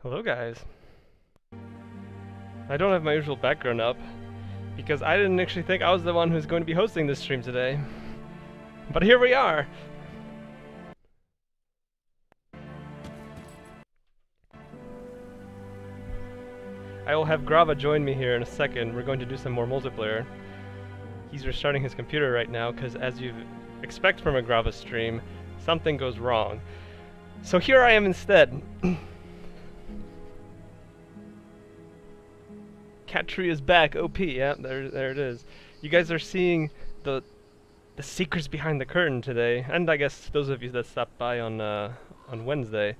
Hello guys. I don't have my usual background up because I didn't actually think I was the one who's going to be hosting this stream today. But here we are. I will have Grava join me here in a second. We're going to do some more multiplayer. He's restarting his computer right now because, as you expect from a Grava stream, something goes wrong. So here I am instead. Cat Tree is back, OP, yeah, there it is. You guys are seeing the secrets behind the curtain today, and I guess those of you that stopped by on Wednesday.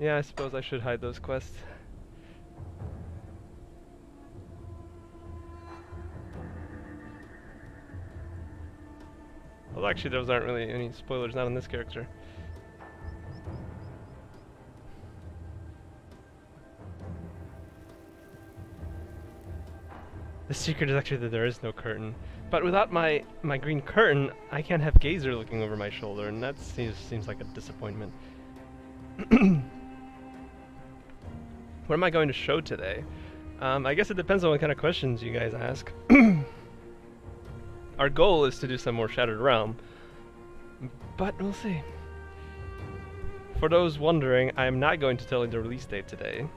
Yeah, I suppose I should hide those quests. Well, actually, those aren't really any spoilers, not on this character. The secret is actually that there is no curtain. But without my green curtain, I can't have Gazer looking over my shoulder, and that seems like a disappointment. What am I going to show today? I guess it depends on what kind of questions you guys ask. Our goal is to do some more Shattered Realm, but we'll see. For those wondering, I am not going to tell you the release date today.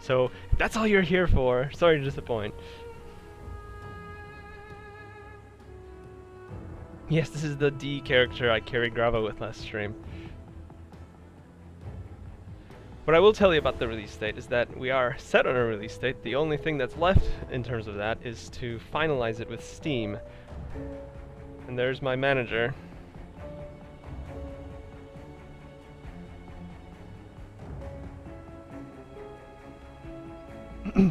So, if that's all you're here for, sorry to disappoint. Yes, this is the D character I carried Grava with last stream. What I will tell you about the release date is that we are set on a release date. The only thing that's left in terms of that is to finalize it with Steam. And there's my manager.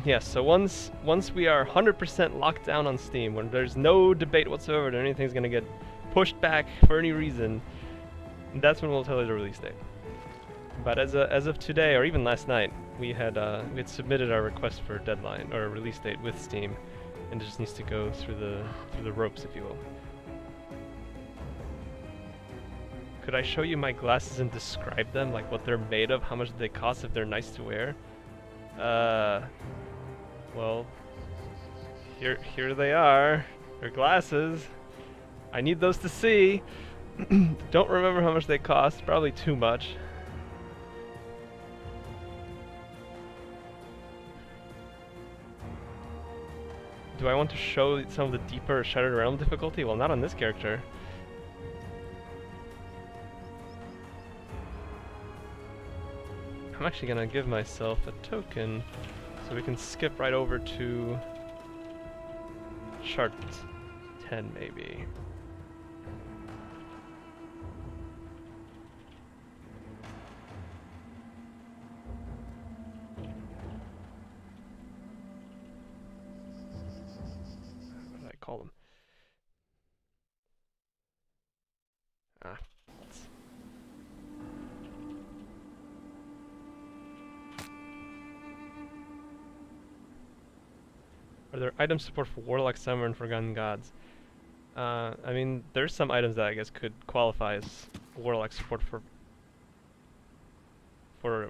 Yes, so once we are 100% locked down on Steam, when there's no debate whatsoever that anything's gonna get pushed back for any reason, that's when we'll tell you the release date. But as of today, or even last night, we had submitted our request for deadline or release date with Steam, and it just needs to go through the ropes, if you will. Could I show you my glasses and describe them, like what they're made of, how much they cost, if they're nice to wear? Well, here they are. They're glasses. I need those to see. Don't remember how much they cost. Probably too much. Do I want to show some of the deeper Shattered Realm difficulty? Well, not on this character. I'm actually gonna give myself a token so we can skip right over to chart 10 maybe. What did I call them? Ah. Are there item support for Warlock, Summoner, and Forgotten Gods? I mean, there's some items that I guess could qualify as Warlock support for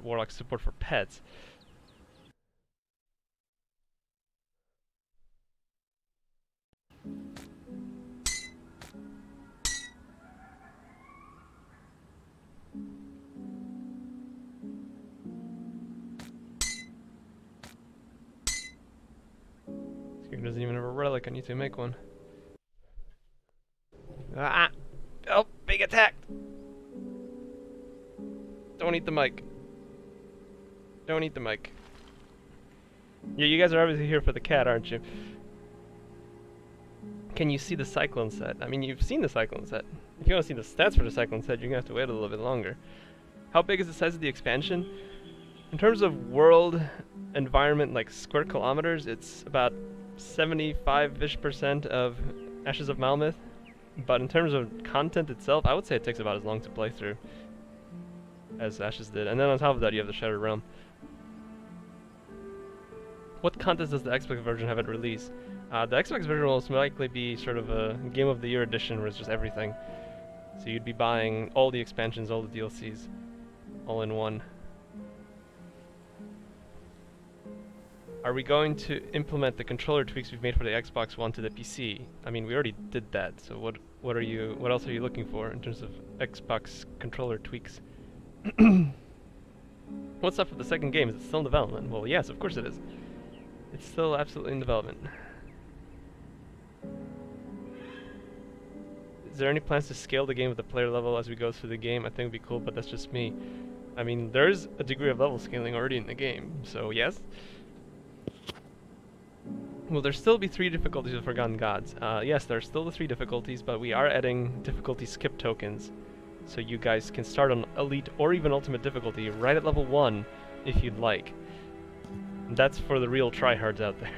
Warlock support for pets. Doesn't even have a relic. I need to make one. Ah! Oh, being attacked! Don't eat the mic. Don't eat the mic. Yeah, you guys are obviously here for the cat, aren't you? Can you see the Cyclone set? I mean, you've seen the Cyclone set. If you want to see the stats for the Cyclone set, you're gonna have to wait a little bit longer. How big is the size of the expansion? In terms of world environment, like square kilometers, it's about 75-ish% of Ashes of Malmith, but in terms of content itself, I would say it takes about as long to play through as Ashes did. And then on top of that, you have the Shattered Realm. What content does the Xbox version have at release? The Xbox version will most likely be sort of a Game of the Year edition where it's just everything. So you'd be buying all the expansions, all the DLCs, all in one. Are we going to implement the controller tweaks we've made for the Xbox One to the PC? I mean, we already did that, so what else are you looking for in terms of Xbox controller tweaks? What's up with the second game? Is it still in development? Well, yes, of course it is. It's still absolutely in development. Is there any plans to scale the game with the player level as we go through the game? I think it would be cool, but that's just me. I mean, there's a degree of level scaling already in the game, so yes. Will there still be 3 difficulties of Forgotten Gods? Yes, there are still the 3 difficulties, but we are adding difficulty skip tokens. So you guys can start on Elite or even Ultimate difficulty right at level 1 if you'd like. And that's for the real tryhards out there.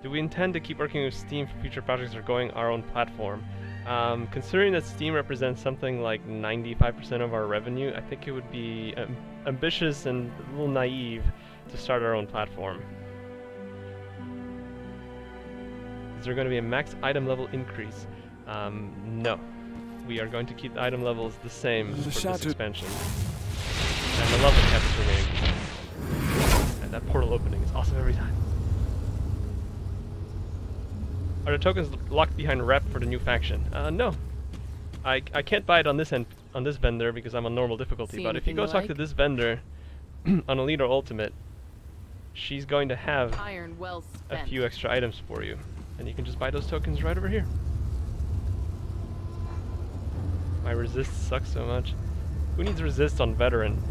Do we intend to keep working with Steam for future projects or going our own platform? Considering that Steam represents something like 95% of our revenue, I think it would be ambitious and a little naive to start our own platform. Is there going to be a max item level increase? No. We are going to keep the item levels the same for this expansion. And the level caps remain. And that portal opening is awesome every time. Are the tokens locked behind rep for the new faction? No. I can't buy it on this vendor because I'm on normal difficulty, but if you go talk to this vendor on Elite or Ultimate, she's going to have a few extra items for you. And you can just buy those tokens right over here. My resist sucks so much. Who needs resist on veteran?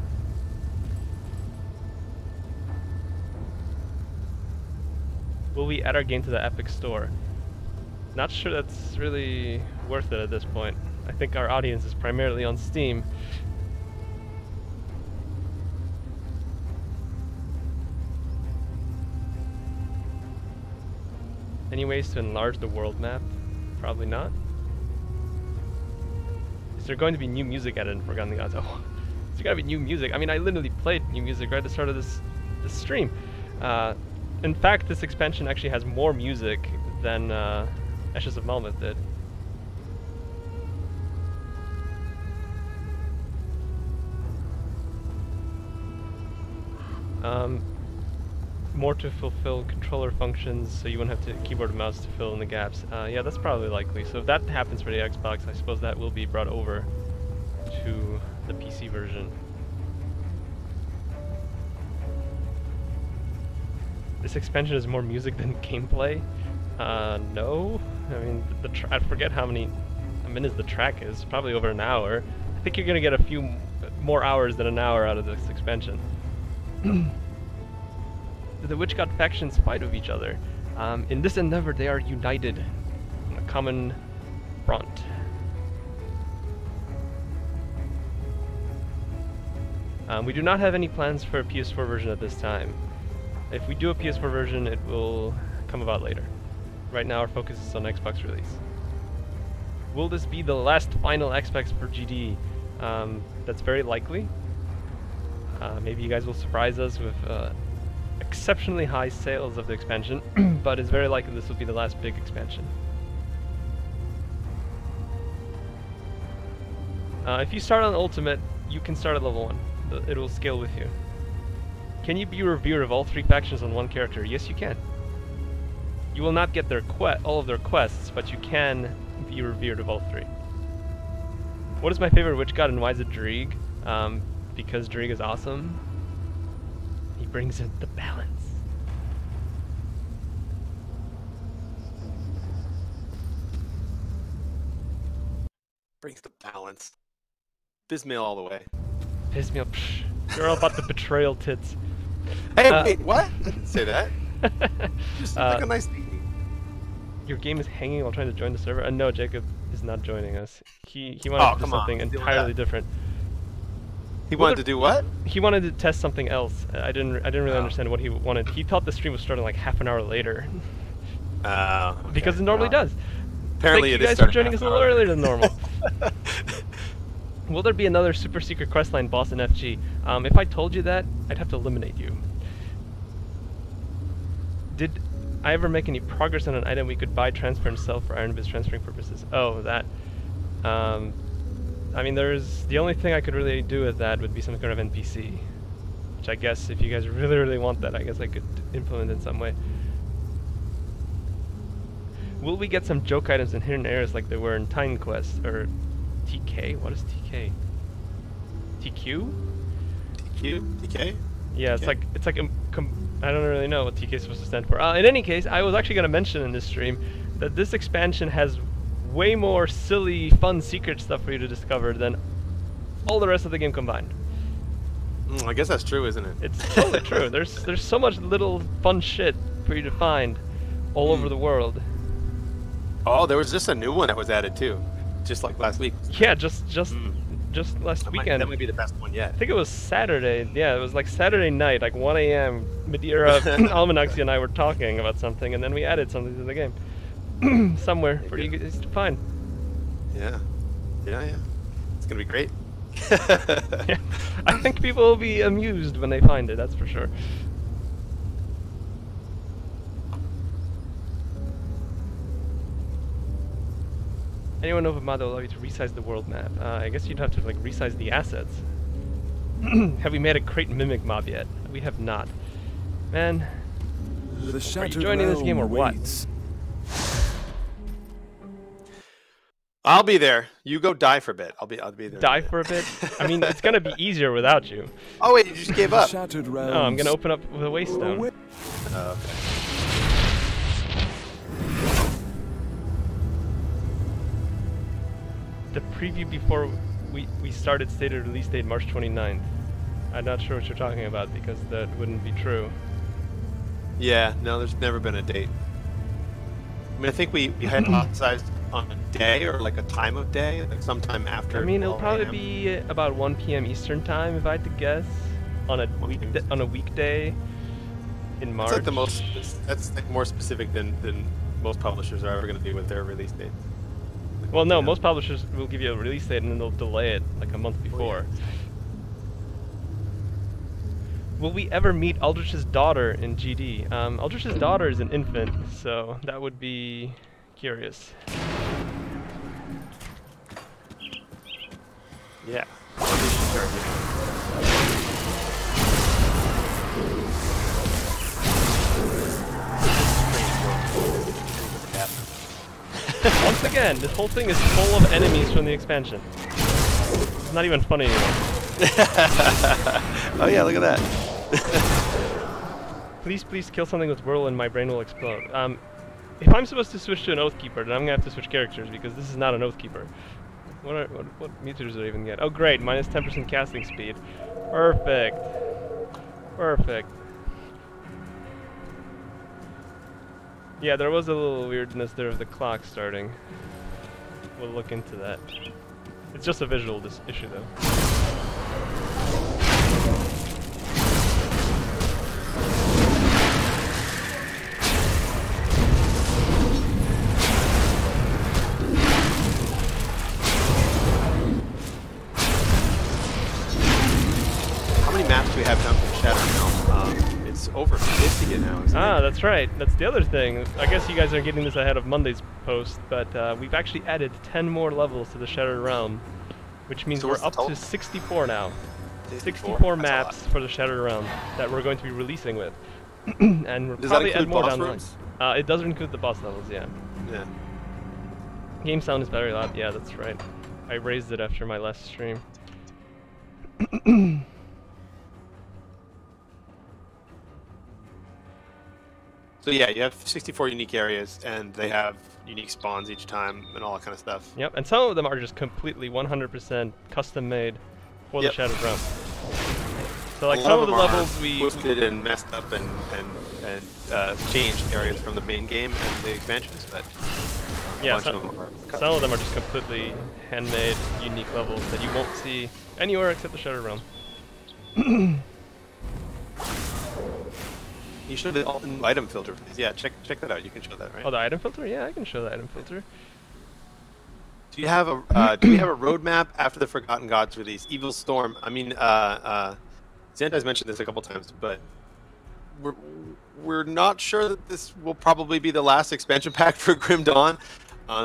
Will we add our game to the Epic Store? Not sure that's really worth it at this point. I think our audience is primarily on Steam. Any ways to enlarge the world map? Probably not. Is there going to be new music added in Forgotten Gods? Oh, there's gotta be new music. I mean, I literally played new music right at the start of this stream. In fact, this expansion actually has more music than Ashes of Malmeth did. More to fulfill controller functions, so you won't have to keyboard and mouse to fill in the gaps. Yeah, that's probably likely. So if that happens for the Xbox, I suppose that will be brought over to the PC version. This expansion is more music than gameplay? No. I mean, I forget how many minutes the track is. Probably over an hour. I think you're gonna get a few more hours than an hour out of this expansion. Do the Witch God factions fight with each other? In this endeavor, they are united on a common front. We do not have any plans for a PS4 version at this time. If we do a PS4 version, it will come about later. Right now, our focus is on Xbox release. Will this be the last final Xbox for GD? That's very likely. Maybe you guys will surprise us with exceptionally high sales of the expansion, but it's very likely this will be the last big expansion. If you start on Ultimate, you can start at level 1. It will scale with you. Can you be a reviewer of all 3 factions on one character? Yes, you can. You will not get their all of their quests, but you can be revered of all 3. What is my favorite Witch God and why is it Drieg? Because Drieg is awesome. He brings in the balance. Brings the balance. Bismail all the way. Bismail, psh. You're all about the betrayal tits. Hey, wait, what? I didn't say that. Just like a nice thing. Your game is hanging while trying to join the server? No, Jacob is not joining us. He wanted to do something entirely different. He wanted to do what? He wanted to test something else. I didn't really understand what he wanted. He thought the stream was starting like half an hour later. Okay. Because it normally does. Apparently Thank it is. You guys for joining us a little earlier than normal. Will there be another super secret questline boss in FG? If I told you that, I'd have to eliminate you. Did I ever make any progress on an item we could buy, transfer, and sell for Iron Biz transferring purposes? Oh, that. I mean, the only thing I could really do with that would be some kind of NPC. Which I guess, if you guys really, really want that, I guess I could implement in some way. Will we get some joke items in hidden areas like there were in Titan Quest? Or TK? What is TK? TQ? TQ? TK? Yeah, it's like I don't really know what TK is supposed to stand for. In any case, I was actually going to mention in this stream that this expansion has way more silly, fun secret stuff for you to discover than all the rest of the game combined. I guess that's true, isn't it? It's totally true. There's so much little fun shit for you to find all over the world. Oh, there was just a new one that was added too, just like last week. Yeah, just last weekend. That might be the best one yet. I think it was Saturday. Yeah, it was like Saturday night, like 1 a.m. Madeira, Almanaxi and I were talking about something, and then we added something to the game. Somewhere for you guys to find. Yeah. It's gonna be great. Yeah. I think people will be amused when they find it, that's for sure. Anyone know if a mod that will allow you to resize the world map? I guess you'd have to like resize the assets. Have we made a crate mimic mob yet? We have not. Man, are you joining this game or what? I'll be there. You go die for a bit. I'll be there. Die for a bit? I mean, it's gonna be easier without you. Oh wait, you just gave up. No, I'm gonna open up with a waystone. Oh, okay. The preview before we started stated release date March 29th. I'm not sure what you're talking about because that wouldn't be true. Yeah, no, there's never been a date. I mean, I think we had hypothesized on a day or like a time of day, like sometime after. I mean, it'll probably be about 1 p.m. Eastern time, if I had to guess, on a weekday in March. That's like the most. That's like more specific than most publishers are ever going to be with their release dates. Well, no, most publishers will give you a release date and then they'll delay it like a month before. Will we ever meet Aldrich's daughter in GD? Aldrich's daughter is an infant, so that would be curious. Yeah. Once again, this whole thing is full of enemies from the expansion. It's not even funny anymore. Oh yeah, look at that. Please kill something with whirl and my brain will explode. If I'm supposed to switch to an Oathkeeper, then I'm gonna have to switch characters because this is not an Oathkeeper. What meters do I even get? Oh great, minus 10% casting speed. Perfect. Perfect. Yeah, there was a little weirdness there of the clock starting. We'll look into that. It's just a visual issue though. How many maps do we have down from Shadow now? It's over 50 now. Ah, that's right. That's the other thing. I guess you guys are getting this ahead of Monday's post, but we've actually added 10 more levels to the Shattered Realm, which means we're up to 64 now. 64 maps for the Shattered Realm that we're going to be releasing with. And we'll probably add more down the line. It does include the boss levels, yeah. Yeah. Game sound is very loud. Yeah, that's right. I raised it after my last stream. So yeah, you have 64 unique areas, and they have unique spawns each time, and all that kind of stuff. Yep, and some of them are just completely 100% custom made for the Shattered Realm. So like some of the levels we twisted and messed up and changed areas from the main game and the expansions, but yeah, some of them are just completely handmade, unique levels that you won't see anywhere except the Shattered Realm. You showed the new item filter. Yeah, check that out. You can show that, right? Oh, the item filter? Yeah, I can show the item filter. Do you have a do we have a roadmap after the Forgotten Gods release? Evil Storm. I mean, Zantai's mentioned this a couple times, but we're we're not sure that this will probably be the last expansion pack for Grim Dawn.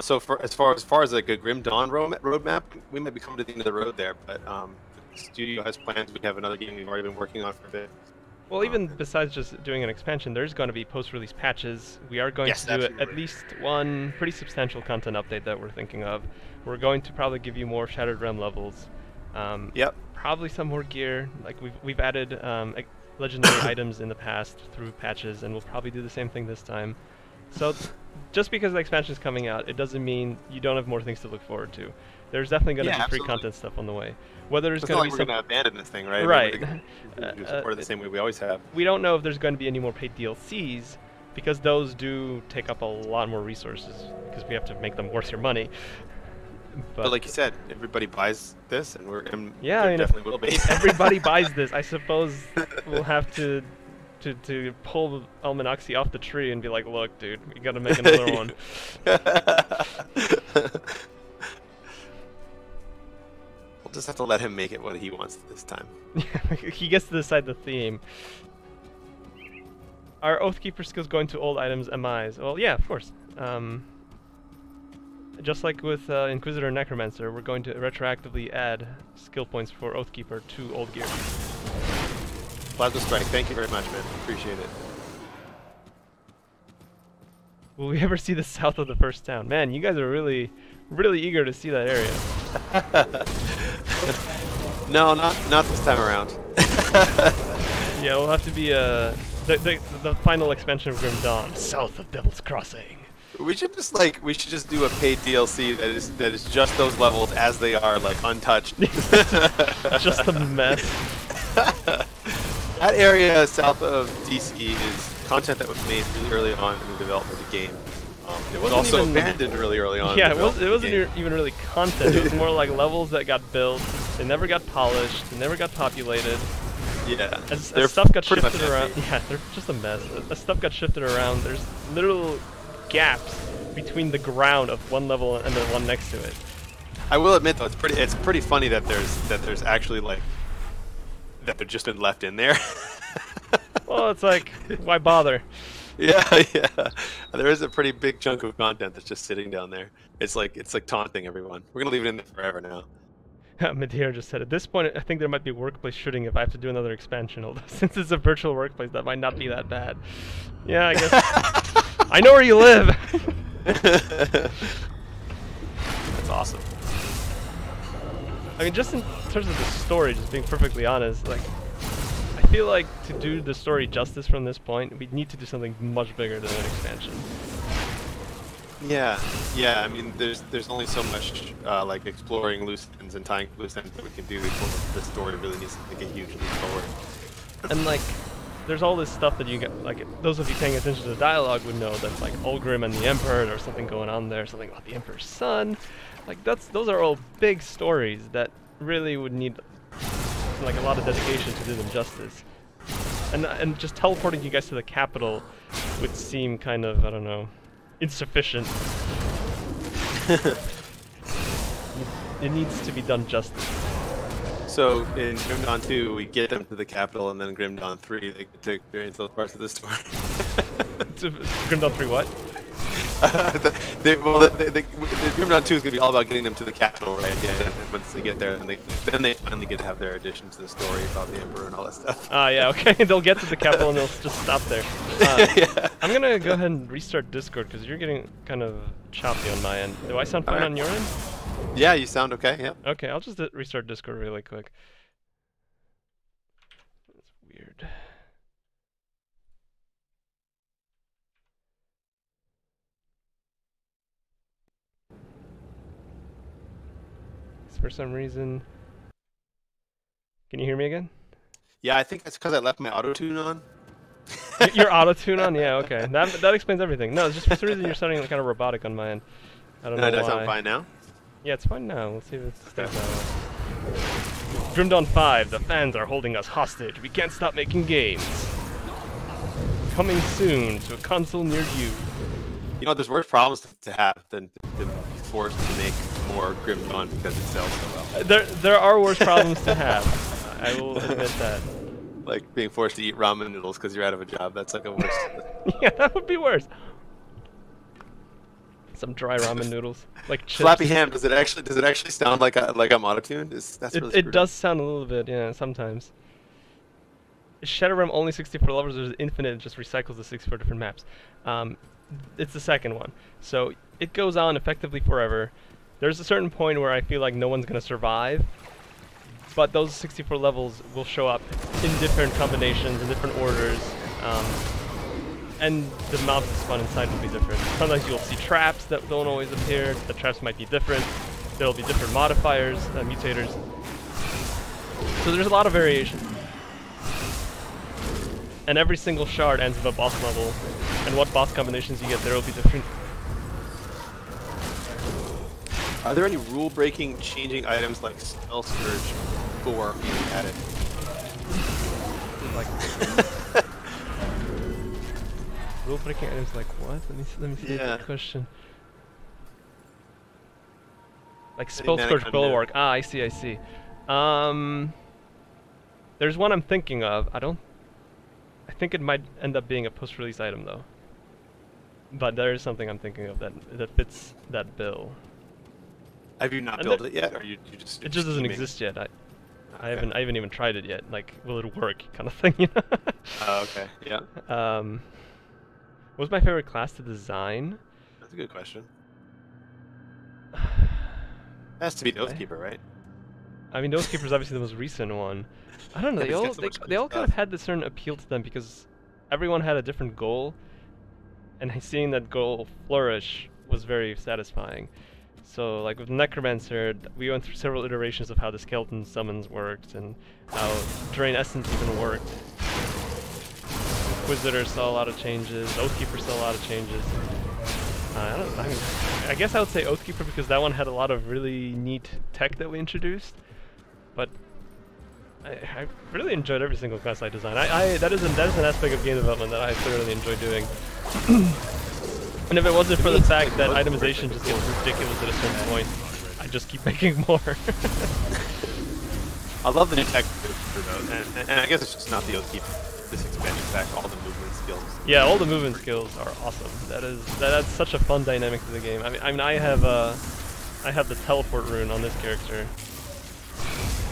So for as far as like a Grim Dawn roadmap, we might be coming to the end of the road there. But the studio has plans. We have another game we've already been working on for a bit. Well, even besides just doing an expansion, there's going to be post-release patches. We are going to do at least one pretty substantial content update that we're thinking of. We're going to probably give you more Shattered Realm levels. Yep. Probably some more gear. Like we've added legendary items in the past through patches, and we'll probably do the same thing this time. So just because the expansion is coming out, it doesn't mean you don't have more things to look forward to. There's definitely going to be free content stuff on the way. Whether there's going to be we're going to abandon this thing, right? Right. We're support it the same way we always have. We don't know if there's going to be any more paid DLCs, because those do take up a lot more resources, because we have to make them worth your money. But like you said, everybody buys this, and yeah, I mean, definitely will be. If everybody buys this, I suppose we'll have to pull Almanaxi off the tree and be like, look, dude, we got to make another one. We'll just have to let him make it what he wants this time. He gets to decide the theme. Are Oathkeeper skills going to old items MIs? Well, yeah, of course. Just like with Inquisitor and Necromancer, we're going to retroactively add skill points for Oathkeeper to old gear. Plasma Strike, thank you very much, man. Appreciate it. Will we ever see the south of the first town? Man, you guys are really eager to see that area. No, not this time around. Yeah, we'll have to be the final expansion of Grim Dawn, south of Devil's Crossing. We should just do a paid DLC that is just those levels as they are, like untouched. Just a mess. That area south of DC is content that was made really early on in the development of the game. It was also abandoned really early on. Yeah, it wasn't even really content. It was more like levels that got built. They never got polished. They never got populated. Yeah. As stuff got shifted around. Yeah, they're just a mess. As stuff got shifted around, there's literal gaps between the ground of one level and the one next to it. I will admit though, it's pretty funny that there's actually like that they're just been left in there. Well, it's like, why bother? Yeah. There is a pretty big chunk of content that's just sitting down there. It's like taunting everyone. We're gonna leave it in there forever now. Medhir just said, at this point, I think there might be workplace shooting if I have to do another expansion. Although since it's a virtual workplace, that might not be that bad. Yeah, I guess. I know where you live. That's awesome. I mean, just in terms of the story, just being perfectly honest, like, I feel like to do the story justice from this point, we need to do something much bigger than an expansion. Yeah. I mean, there's only so much like exploring loose ends and tying loose ends that we can do before the story really needs to take a huge leap forward. And like, there's all this stuff that you get, like, those of you paying attention to the dialogue would know that, like, Ulgrim and the Emperor, there's something going on there, something about the Emperor's son. Like, those are all big stories that really would need, like, a lot of dedication to do them justice. And just teleporting you guys to the capital would seem kind of, I don't know, insufficient. It needs to be done justice. So in Grim Dawn 2, we get them to the capital, and then in Grim Dawn 3, they get to experience those parts of the story. Grim Dawn 3 what? The Grim Dawn 2 is going to be all about getting them to the capital, right? Yeah, and once they get there, then they finally get to have their addition to the story about the Emperor and all that stuff. Ah, yeah, okay. They'll get to the capital and they'll just stop there. Yeah. I'm going to go ahead and restart Discord, because you're getting kind of choppy on my end. Do I sound fine on your end? Yeah, you sound okay, yeah. Okay, I'll just restart Discord really quick. That's weird. For some reason... Can you hear me again? Yeah, I think that's because I left my auto-tune on. Your auto-tune on? Yeah, okay. That explains everything. No, it's just for some reason you're sounding kind of robotic on my end. I don't know why. Does that sound fine now? Yeah, it's fine now. Let's see if it stays that way. Grim Dawn 5, the fans are holding us hostage. We can't stop making games. Coming soon to a console near you. You know, there's worse problems to have than to be forced to make more Grim Dawn because it sells so well. There are worse problems to have. I will admit that. Like being forced to eat ramen noodles because you're out of a job. That's like a worse. Yeah, that would be worse. Some dry ramen noodles, like chips. Flappy Ham. Does it actually sound like I'm autotuned? That's really It does sound a little bit, yeah, sometimes. Is Shadowrun only 64 levels, or is it infinite and just recycles the 64 different maps? It's the second one. So it goes on effectively forever. There's a certain point where I feel like no one's going to survive, but those 64 levels will show up in different combinations, in different orders, and the mobs that spawn inside will be different. Sometimes you'll see traps that don't always appear. The traps might be different. There'll be different modifiers, mutators. So there's a lot of variation. And every single shard ends with a boss level, and what boss combinations you get there will be different. Are there any rule-breaking changing items like Spell Scourge or being added? Like rule-breaking items like what? Let me see the question. Like Spell Scourge Bulwark. Ah, I see. There's one I'm thinking of. I think it might end up being a post-release item though. But there is something I'm thinking of that fits that bill. Have you not built it yet, or you just? It just doesn't exist yet. I haven't even tried it yet. Like, will it work, kind of thing, you know? Oh, okay. Yeah. What was my favorite class to design? That's a good question. It has to be Oathkeeper, right? I mean, Oathkeeper is obviously the most recent one. I don't know. They all kind of had this certain appeal to them because everyone had a different goal, and seeing that goal flourish was very satisfying. So, like with Necromancer, we went through several iterations of how the skeleton summons worked and how Drain Essence even worked. Inquisitor saw a lot of changes. Oathkeeper saw a lot of changes. I guess I would say Oathkeeper because that one had a lot of really neat tech that we introduced. But I really enjoyed every single class I designed. That is an aspect of game development that I thoroughly enjoy doing. And if it wasn't for the fact that itemization just gets ridiculous at a certain point, I'd just keep making more. I love the new tech for those, and I guess it's just not the Oathkeeper. This expansion pack, all the movement skills. Yeah, all the movement skills are awesome. That's such a fun dynamic to the game. I mean, I have the teleport rune on this character.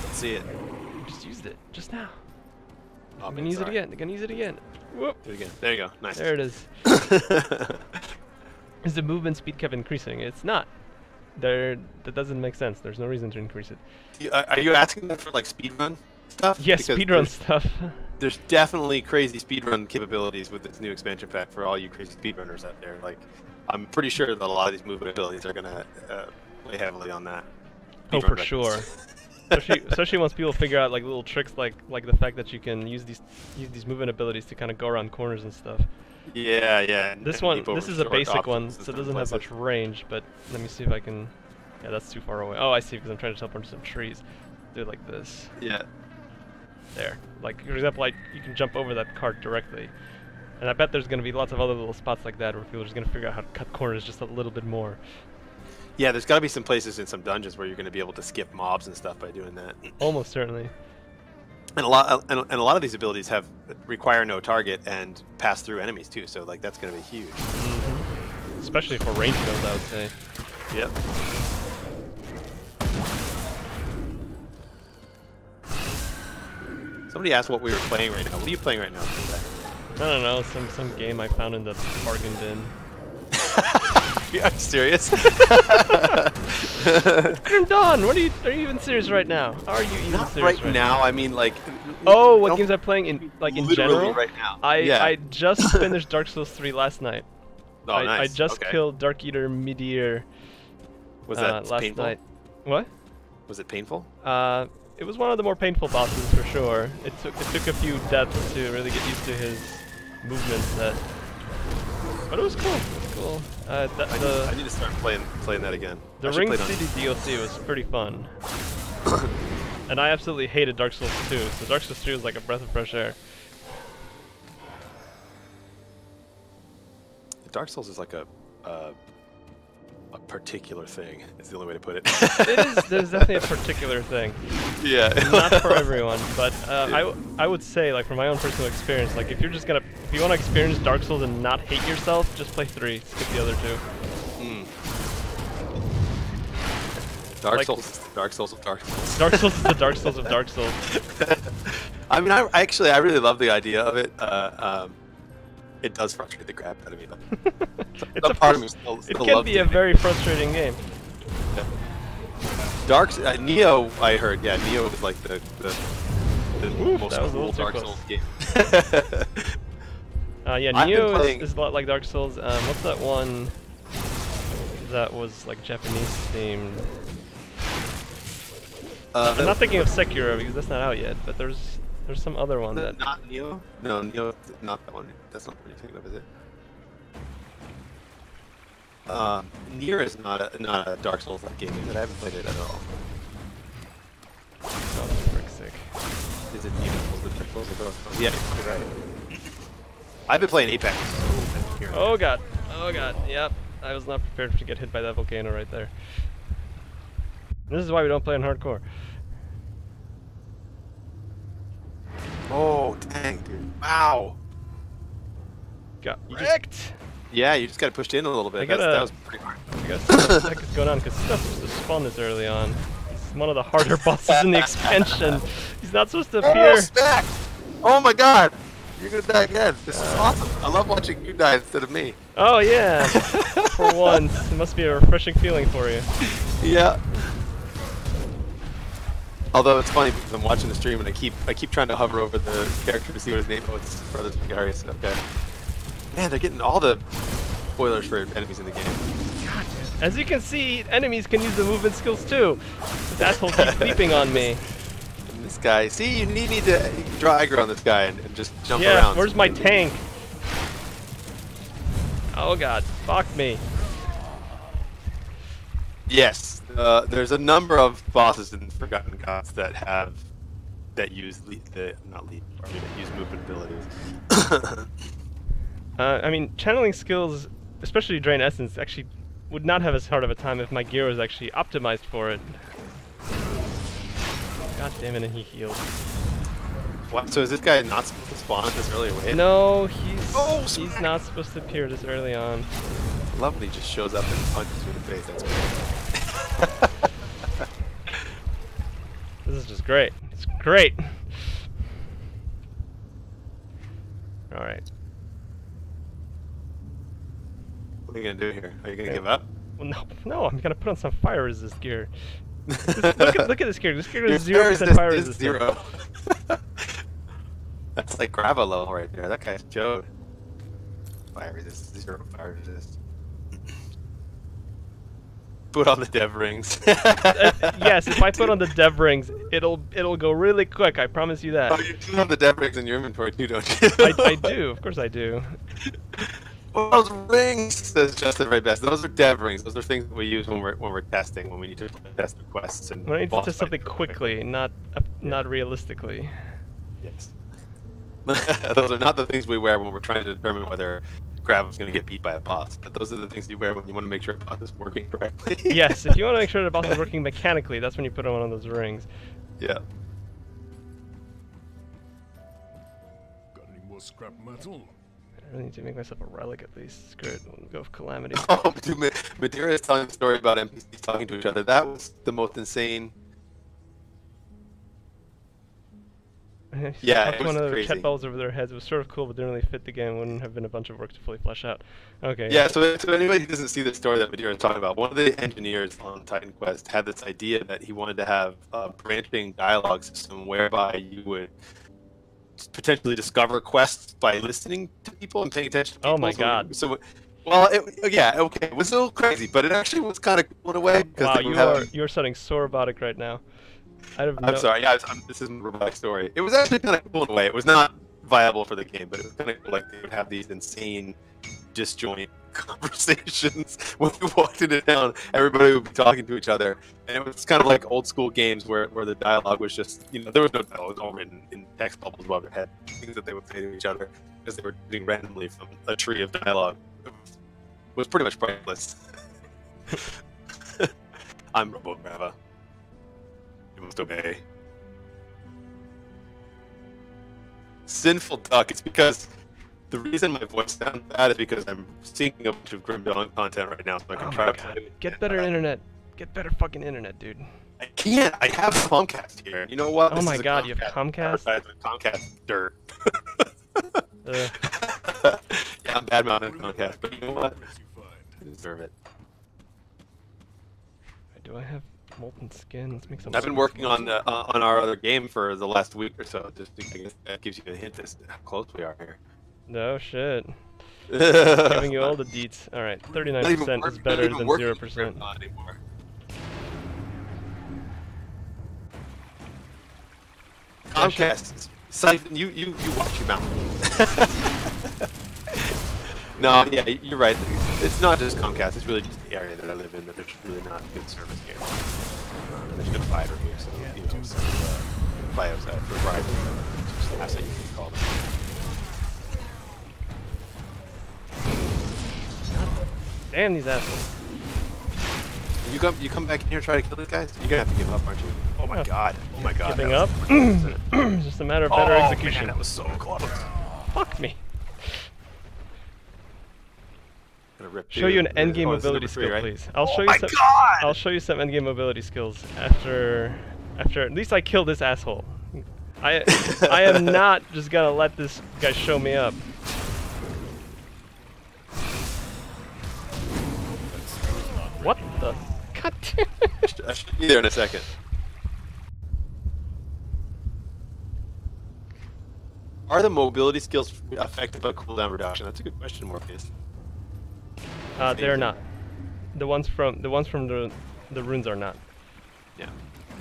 Let's see it. Just used it just now. Oh, I'm gonna use it again. I'm gonna use it again. Whoop. Do it again. There you go. Nice. There it is. Is the movement speed kept increasing? It's not. That doesn't make sense. There's no reason to increase it. Are you asking that for like speedrun stuff? Yes, speedrun stuff. There's definitely crazy speedrun capabilities with this new expansion pack for all you crazy speedrunners out there. Like, I'm pretty sure that a lot of these movement abilities are gonna play heavily on that. Oh, for sure. Especially once people figure out like little tricks, like the fact that you can use these movement abilities to kind of go around corners and stuff. Yeah. This is a basic one, so it doesn't have much range. But let me see if I can. Yeah, that's too far away. Oh, I see, because I'm trying to teleport into some trees. Do it like this. Yeah. There. Like for example, you can jump over that cart directly, and I bet there's going to be lots of other little spots like that where people are just going to figure out how to cut corners just a little bit more. Yeah, there's got to be some places in some dungeons where you're going to be able to skip mobs and stuff by doing that. Almost certainly. And a lot of these abilities require no target and pass through enemies too. So like that's going to be huge. Mm-hmm. Especially for range builds, I would say. Yep. Somebody asked what we were playing right now. What are you playing right now? I don't know, some game I found in the bargain bin. Are you serious? Grim Dawn, are you even serious right now? Are you even serious right now? I mean, like. Oh, what games I'm playing in general? Right now. I just finished Dark Souls 3 last night. Oh, nice. I just killed Dark Eater Midir. Was that last painful? night. What? Was it painful? It was one of the more painful bosses for sure. It took a few deaths to really get used to his movement set. But it was cool. I need to start playing that again. The Ring City DLC was pretty fun. And I absolutely hated Dark Souls 2, so Dark Souls 3 was like a breath of fresh air. Dark Souls is like a particular thing. Is the only way to put it. It is. There's definitely a particular thing. Yeah. Not for everyone, but I would say, like, from my own personal experience, like, if you want to experience Dark Souls and not hate yourself, just play 3. Skip the other 2. Dark Souls is the Dark Souls of Dark Souls. Dark Souls is the Dark Souls of Dark Souls. I mean, I really love the idea of it. It does frustrate the crap out of me. It can be a very frustrating game. Yeah. Neo, I heard. Yeah, Neo was like the most cool Dark Souls game. Yeah, Neo is a lot like Dark Souls. What's that one that was like Japanese themed? I'm not thinking of Sekiro because that's not out yet, but there's some other one that... Not Neo? No, Neo, not that one. That's not what you're thinking of, is it? Nier is not a Dark Souls-like game, is it? I haven't played it at all. Oh, for frick's sake. Is it Demon Souls, the Dark Souls, or Dark Souls? Yeah, you're right. I've been playing Apex. Oh god. Oh god. Yep. I was not prepared to get hit by that volcano right there. This is why we don't play on hardcore. Oh, dang, dude. Wow. Got wrecked. Yeah, you just got pushed in a little bit. That was pretty hard. I gotta see what the heck is going on, because stuff supposed to spawn this early on. He's one of the harder bosses in the expansion. He's not supposed to appear. Oh my god! You're gonna die again. This is awesome. I love watching you die instead of me. Oh yeah. For once. It must be a refreshing feeling for you. Yeah. Although it's funny because I'm watching the stream and I keep trying to hover over the character to see what his name was. Oh, Brother Garius. Okay. Man, they're getting all the spoilers for enemies in the game. God, as you can see, enemies can use the movement skills too. This asshole keeps leaping on me. And this guy, see, you need to draw aggro on this guy and just jump around. Yeah, where's my tank? Oh god, fuck me. Yes, there's a number of bosses in Forgotten Gods that use use movement abilities. I mean, channeling skills, especially Drain Essence, actually would not have as hard of a time if my gear was actually optimized for it. God damn it, and he healed. What? So is this guy not supposed to spawn at this early wave? No, he's not supposed to appear this early on. Lovely, just shows up and punches you in the face. That's great. This is just great. It's great. All right. What are you gonna do here? Are you gonna give up? Well, no, I'm gonna put on some fire resist gear. Look at this gear. This gear is 0% fire resist. Zero. That's like gravel level right there. That guy's Joe. Fire resist, 0 fire resist. Put on the dev rings. Yes, if I put on the dev rings, it'll go really quick. I promise you that. Oh, you do have the dev rings in your inventory too, don't you? I do. Of course I do. Well, those rings, says Justin very best. Those are dev rings. Those are things that we use when we're testing, when we need to test the quests and. When I need to test something quickly, not realistically. Yes. Those are not the things we wear when we're trying to determine whether Gravel's going to get beat by a boss, but those are the things you wear when you want to make sure the boss is working correctly. Yes, if you want to make sure the boss is working mechanically, that's when you put on one of those rings. Yeah. Got any more scrap metal? I really need to make myself a relic at least. Screw it, we'll go with Calamity. Oh, dude, Madeira is telling the story about NPCs talking to each other. That was the most insane. Yeah, it was one of the crazy. chat bubbles over their heads. It was sort of cool, but didn't really fit the game. Wouldn't have been a bunch of work to fully flesh out. Okay. Yeah, so anybody who doesn't see the story that Madeira is talking about, one of the engineers on Titan Quest had this idea that he wanted to have a branching dialogue system whereby you would potentially discover quests by listening to people and paying attention to people. Oh my god. Well, yeah, okay, it was a little crazy, but it actually was kind of cool in a way. Wow, you're sounding so robotic right now. I'm sorry, yeah, this isn't a robotic story. It was actually kind of cool in a way. It was not viable for the game, but it was kind of cool. Like, they would have these insane, disjoint conversations when we walked into town. Everybody would be talking to each other, and it was kind of like old school games where the dialogue was just, there was no dialogue. It was all written in text bubbles above their head, things that they would say to each other because they were doing randomly from a tree of dialogue. It was pretty much pointless. I'm Robo-Grava. You must obey. Sinful Duck. It's because the reason my voice sounds bad is because I'm seeking a bunch of Grim Dawn content right now, so I can try to play it. Get better internet. Get better fucking internet, dude. I can't. I have Comcast here. You know what? Oh my god, you have Comcast? Comcast dirt. Ugh. Yeah, I'm bad mouthing Comcast, but you know what? I deserve it. Do I have molten skin? Let's make some. I've been working on our other game for the last week or so. Just because that gives you a hint as to how close we are here. No shit. Giving you all the deets. All right, 39% is better than 0%. Comcast, Siphon, you watch your mouth. No, yeah, you're right. It's not just Comcast. It's really just the area that I live in that there's really not good service here. There's no fiber here, so you know, fly outside for Verizon. Just the last thing you can call them. Damn these assholes. You come back in here and try to kill these guys? You're gonna have to give up, aren't you? Oh my god. Oh my god. Giving up? It's just a matter of better execution. Man, that was so close. Fuck me. Show you an endgame mobility skill, right? please. I'll show you some. God! I'll show you some endgame mobility skills after at least I kill this asshole. I am not just gonna let this guy show me up. What the? God damn it. I should be there in a second. Are the mobility skills affected by cooldown reduction? That's a good question, Morpheus. They're not. The ones from the runes are not. Yeah.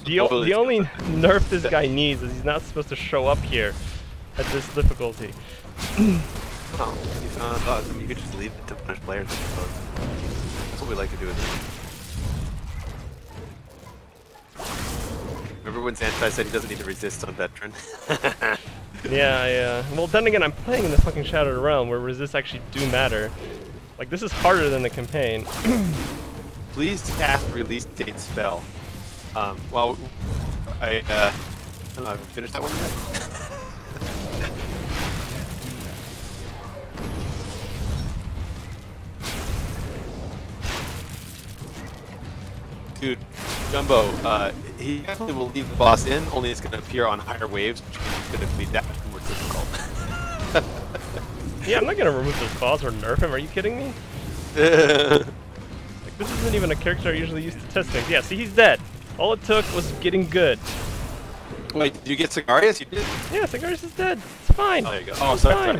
The only nerf this guy needs is he's not supposed to show up here at this difficulty. Oh, you found thought you could just leave it to punish players, I suppose. That's what we like to do with it. Remember when Zantai said he doesn't need to resist on veteran? Yeah. Well, then again, I'm playing in the fucking Shattered Realm where resists actually do matter. Like, this is harder than the campaign. Please cast release date spell. Well, I don't know, have we finished that one yet? Dude, Jumbo, he definitely will leave the boss in, only it's going to appear on higher waves, which means it's going to be that much more difficult. Yeah, I'm not gonna remove this boss or nerf him, are you kidding me? Like, this isn't even a character I usually use to test things. Yeah, see, he's dead. All it took was getting good. Wait, did you get Sigarius? You did? Yeah, Sigarius is dead. It's fine. Oh, there you go. Oh, sorry.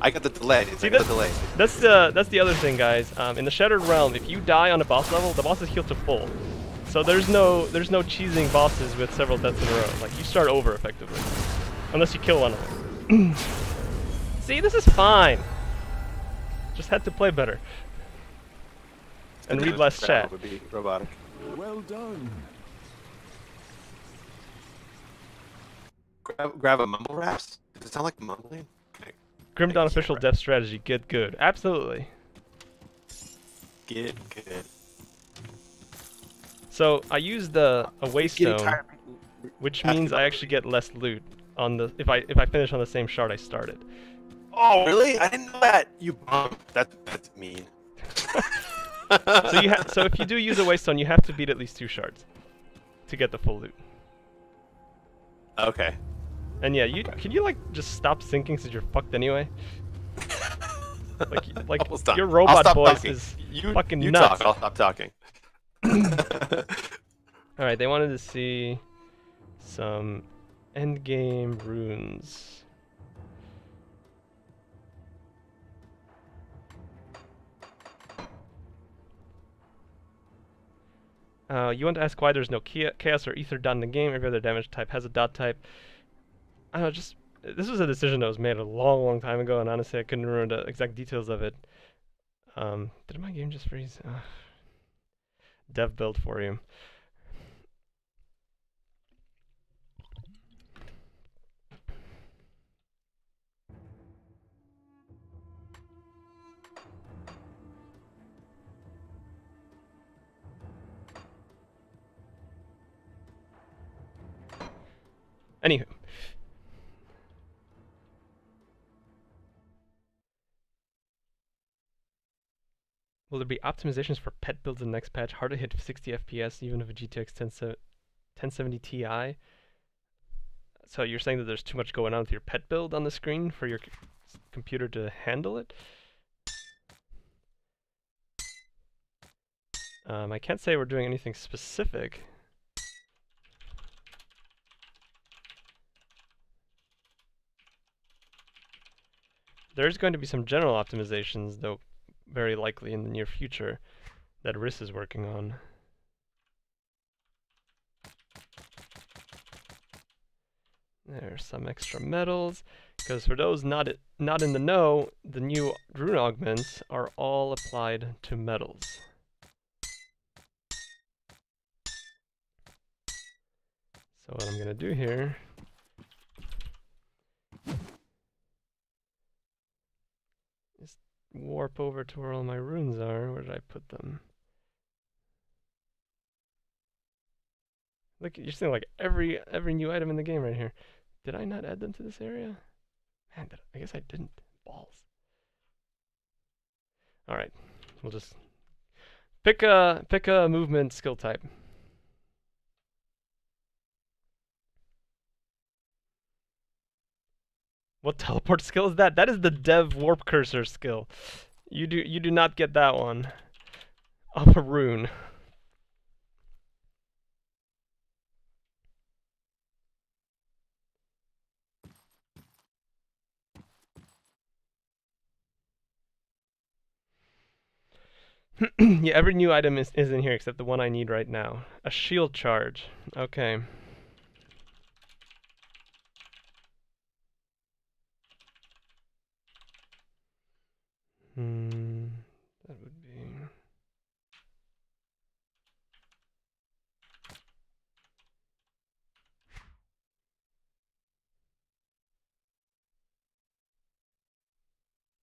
I got the delay. See, that's the other thing, guys. In the Shattered Realm, if you die on a boss level, the boss is healed to full. So there's no cheesing bosses with several deaths in a row. Like, you start over effectively, unless you kill one of them. See, this is fine. Just had to play better. And read less chat. Would be robotic. Well done. Grab a mumble raps? Does it sound like mumbling? Okay. Grim Dawn official death strategy. Get good. Absolutely. Get good. So I used a waystone, which means I actually get less loot on the if I finish on the same shard I started. Oh, really? I didn't know that. You bum. That's mean. So if you do use a waystone, you have to beat at least 2 shards to get the full loot. Okay. And yeah, can you like just stop sinking since you're fucked anyway? like your robot voice is fucking nuts. Talk. I'll stop talking. All right, they wanted to see some endgame runes. You want to ask why there's no chaos or ether dot in the game. Every other damage type has a dot type. I don't know, this was a decision that was made a long time ago, and honestly, I couldn't remember the exact details of it. Did my game just freeze? Dev build for you. Anywho. Will there be optimizations for pet builds in the next patch? Hard to hit 60 FPS even with a GTX 1070 Ti? So you're saying that there's too much going on with your pet build on the screen for your computer to handle it? I can't say we're doing anything specific. There's going to be some general optimizations, though, very likely in the near future, that Riss is working on. There's some extra metals, because for those not in the know, the new rune augments are all applied to metals. So what I'm going to do here is warp over to where all my runes are. Where did I put them? Look, you're seeing like every new item in the game right here. Did I not add them to this area? Man, I guess I didn't. Balls. All right, we'll just pick a movement skill type. What teleport skill is that? That is the dev warp cursor skill. You do not get that one. Up a rune. Yeah, every new item is in here except the one I need right now. A shield charge. Okay. That would be...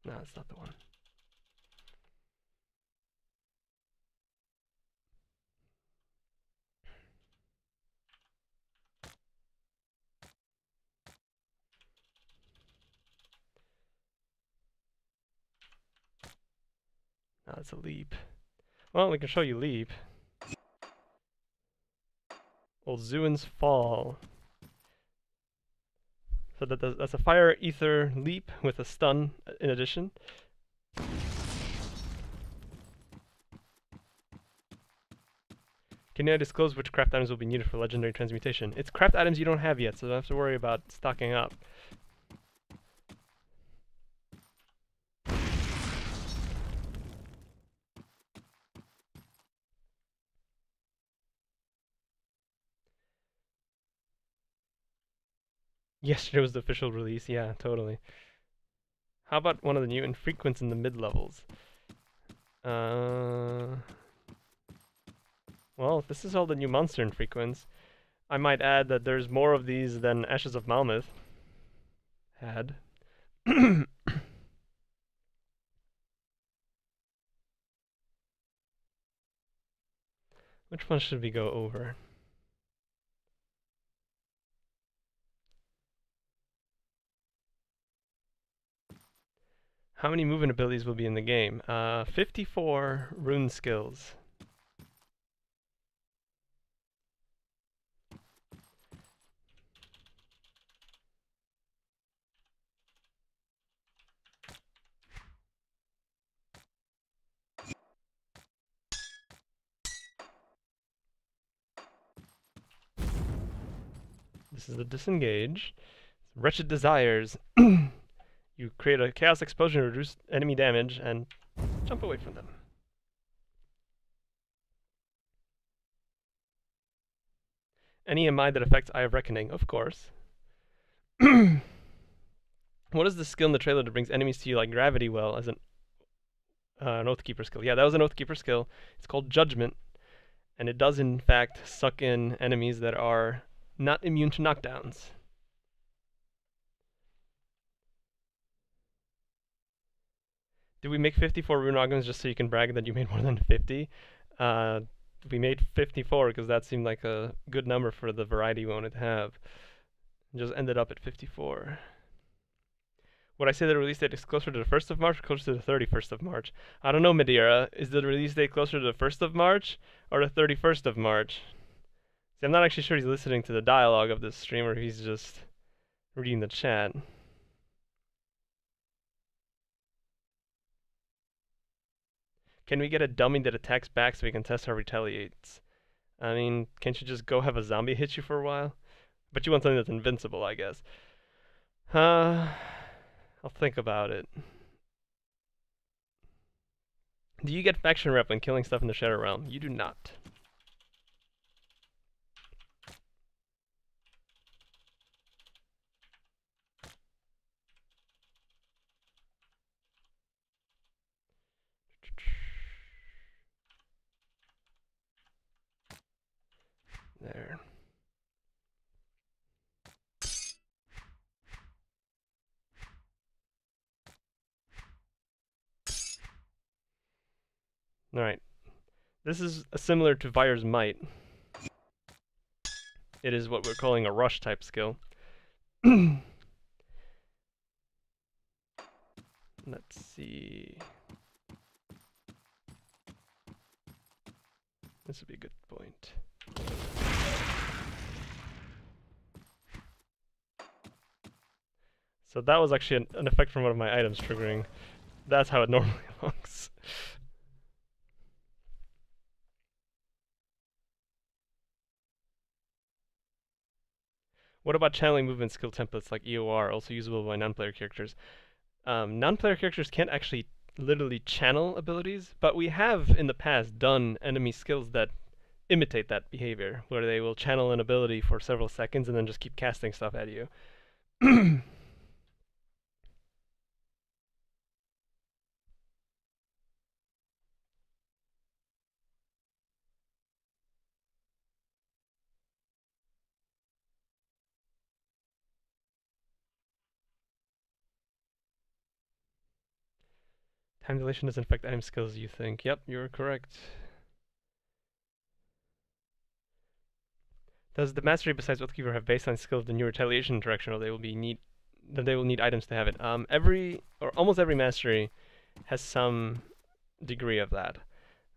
No, that's not the one. No, that's a leap. Well, we can show you leap. Old Zuin's Fall. So that's a fire ether leap with a stun in addition. Can you disclose which craft items will be needed for legendary transmutation? It's craft items you don't have yet, so you don't have to worry about stocking up. Yesterday was the official release, yeah, totally. How about one of the new infrequents in the mid-levels? Well, this is all the new monster infrequents. I might add that there's more of these than Ashes of Malmeth had. Which one should we go over? How many movement abilities will be in the game? 54 rune skills. This is the disengage. Wretched Desires. You create a chaos explosion to reduce enemy damage and jump away from them. Any MI that affects Eye of Reckoning, of course. What is the skill in the trailer that brings enemies to you like Gravity Well as an Oathkeeper skill? Yeah, that was an Oathkeeper skill. It's called Judgment, and it does in fact suck in enemies that are not immune to knockdowns. Did we make 54 rune augments just so you can brag that you made more than 50? We made 54 because that seemed like a good number for the variety we wanted to have. Just ended up at 54. Would I say the release date is closer to the 1st of March or closer to the 31st of March? I don't know, Madeira. Is the release date closer to the 1st of March or the 31st of March? See, I'm not actually sure he's listening to the dialogue of this stream or if he's just reading the chat. Can we get a dummy that attacks back so we can test how retaliates? I mean, can't you just go have a zombie hit you for a while? But you want something that's invincible, I guess. I'll think about it. Do you get faction rep when killing stuff in the Shadow Realm? You do not. There. Alright. This is similar to Vire's Might. It is what we're calling a rush type skill. Let's see. This would be a good point. So that was actually an effect from one of my items triggering. That's how it normally looks. What about channeling movement skill templates like EOR, also usable by non-player characters? Non-player characters can't actually literally channel abilities, but we have in the past done enemy skills that imitate that behavior, where they will channel an ability for several seconds and then just keep casting stuff at you. Time dilation doesn't affect item skills, you think. Yep, you're correct. Does the mastery besides Oathkeeper have baseline skills the new retaliation interaction, or they will need items to have it? Almost every mastery has some degree of that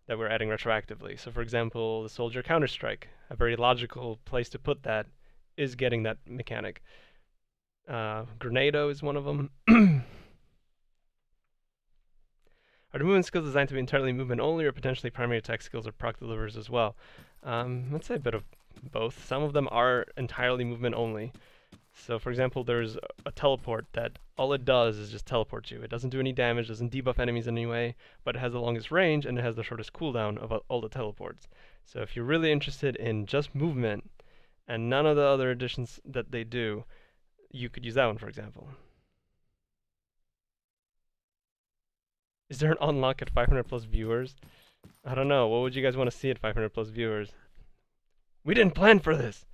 we're adding retroactively. So for example, the Soldier Counterstrike, a very logical place to put that is getting that mechanic. Grenado is one of them. Are the movement skills designed to be entirely movement only, or potentially primary attack skills or proc delivers as well? Let's say a bit of both. Some of them are entirely movement only. So for example, there's a teleport that all it does is just teleport you. It doesn't do any damage, doesn't debuff enemies in any way, but it has the longest range and it has the shortest cooldown of all the teleports. So if you're really interested in just movement and none of the other additions that they do, you could use that one, for example. Is there an unlock at 500 plus viewers? I don't know. What would you guys want to see at 500 plus viewers? We didn't plan for this!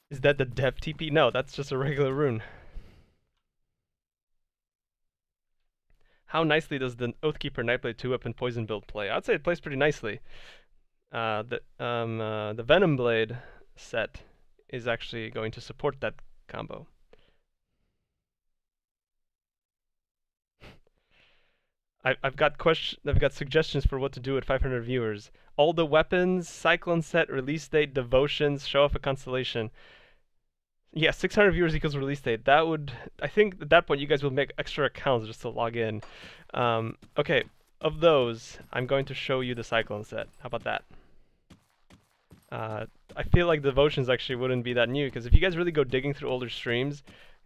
Is that the dev TP? No, that's just a regular rune. How nicely does the Oathkeeper Nightblade 2-weapon poison build play? I'd say it plays pretty nicely. The Venom Blade set is actually going to support that combo. I've got suggestions for what to do at 500 viewers. All the weapons, Cyclone set, release date, devotions, show off a constellation. Yeah, 600 viewers equals release date. That would, I think at that point you guys will make extra accounts just to log in. Okay, of those, I'm going to show you the Cyclone set. How about that? I feel like devotions actually wouldn't be that new, because if you guys really go digging through older streams,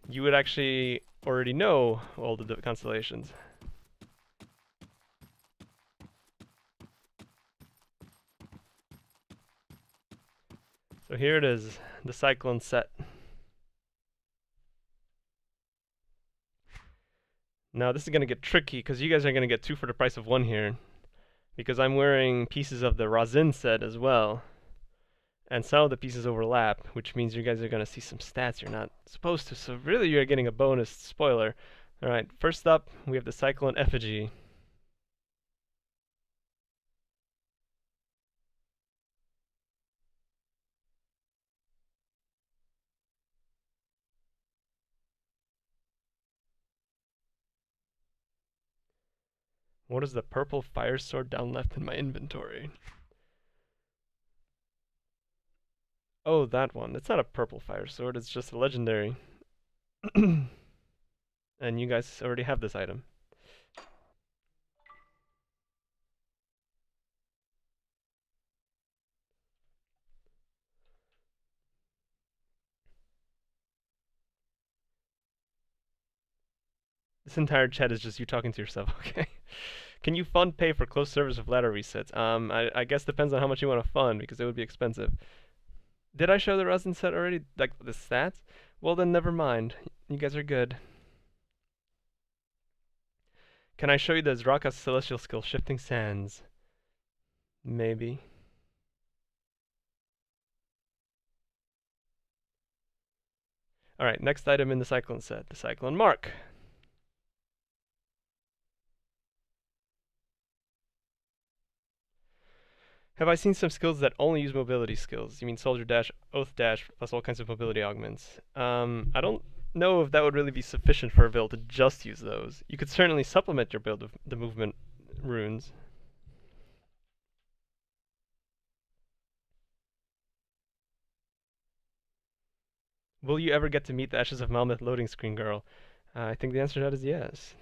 you would actually already know all the constellations. So here it is, the Cyclone set. Now this is going to get tricky, because you guys are going to get 2 for the price of 1 here. Because I'm wearing pieces of the Razin set as well. And some of the pieces overlap, which means you guys are going to see some stats you're not supposed to. So really you're getting a bonus spoiler. Alright, first up, we have the Cyclone Effigy. What is the purple fire sword down left in my inventory? Oh, that one. It's not a purple fire sword, it's just a legendary. And you guys already have this item. This entire chat is just you talking to yourself, okay? Can you fund pay for close service with ladder resets? I guess depends on how much you want to fund, because it would be expensive. Did I show the resin set already? Like, the stats? Well then, never mind. You guys are good. Can I show you the Zraka's celestial skill, Shifting Sands? Maybe. Alright, next item in the Cyclone set, the Cyclone Mark. Have I seen some skills that only use mobility skills? You mean Soldier Dash, Oath Dash, plus all kinds of mobility augments? I don't know if that would really be sufficient for a build to just use those. You could certainly supplement your build with the movement runes. Will you ever get to meet the Ashes of Malmeth loading screen girl? I think the answer to that is yes.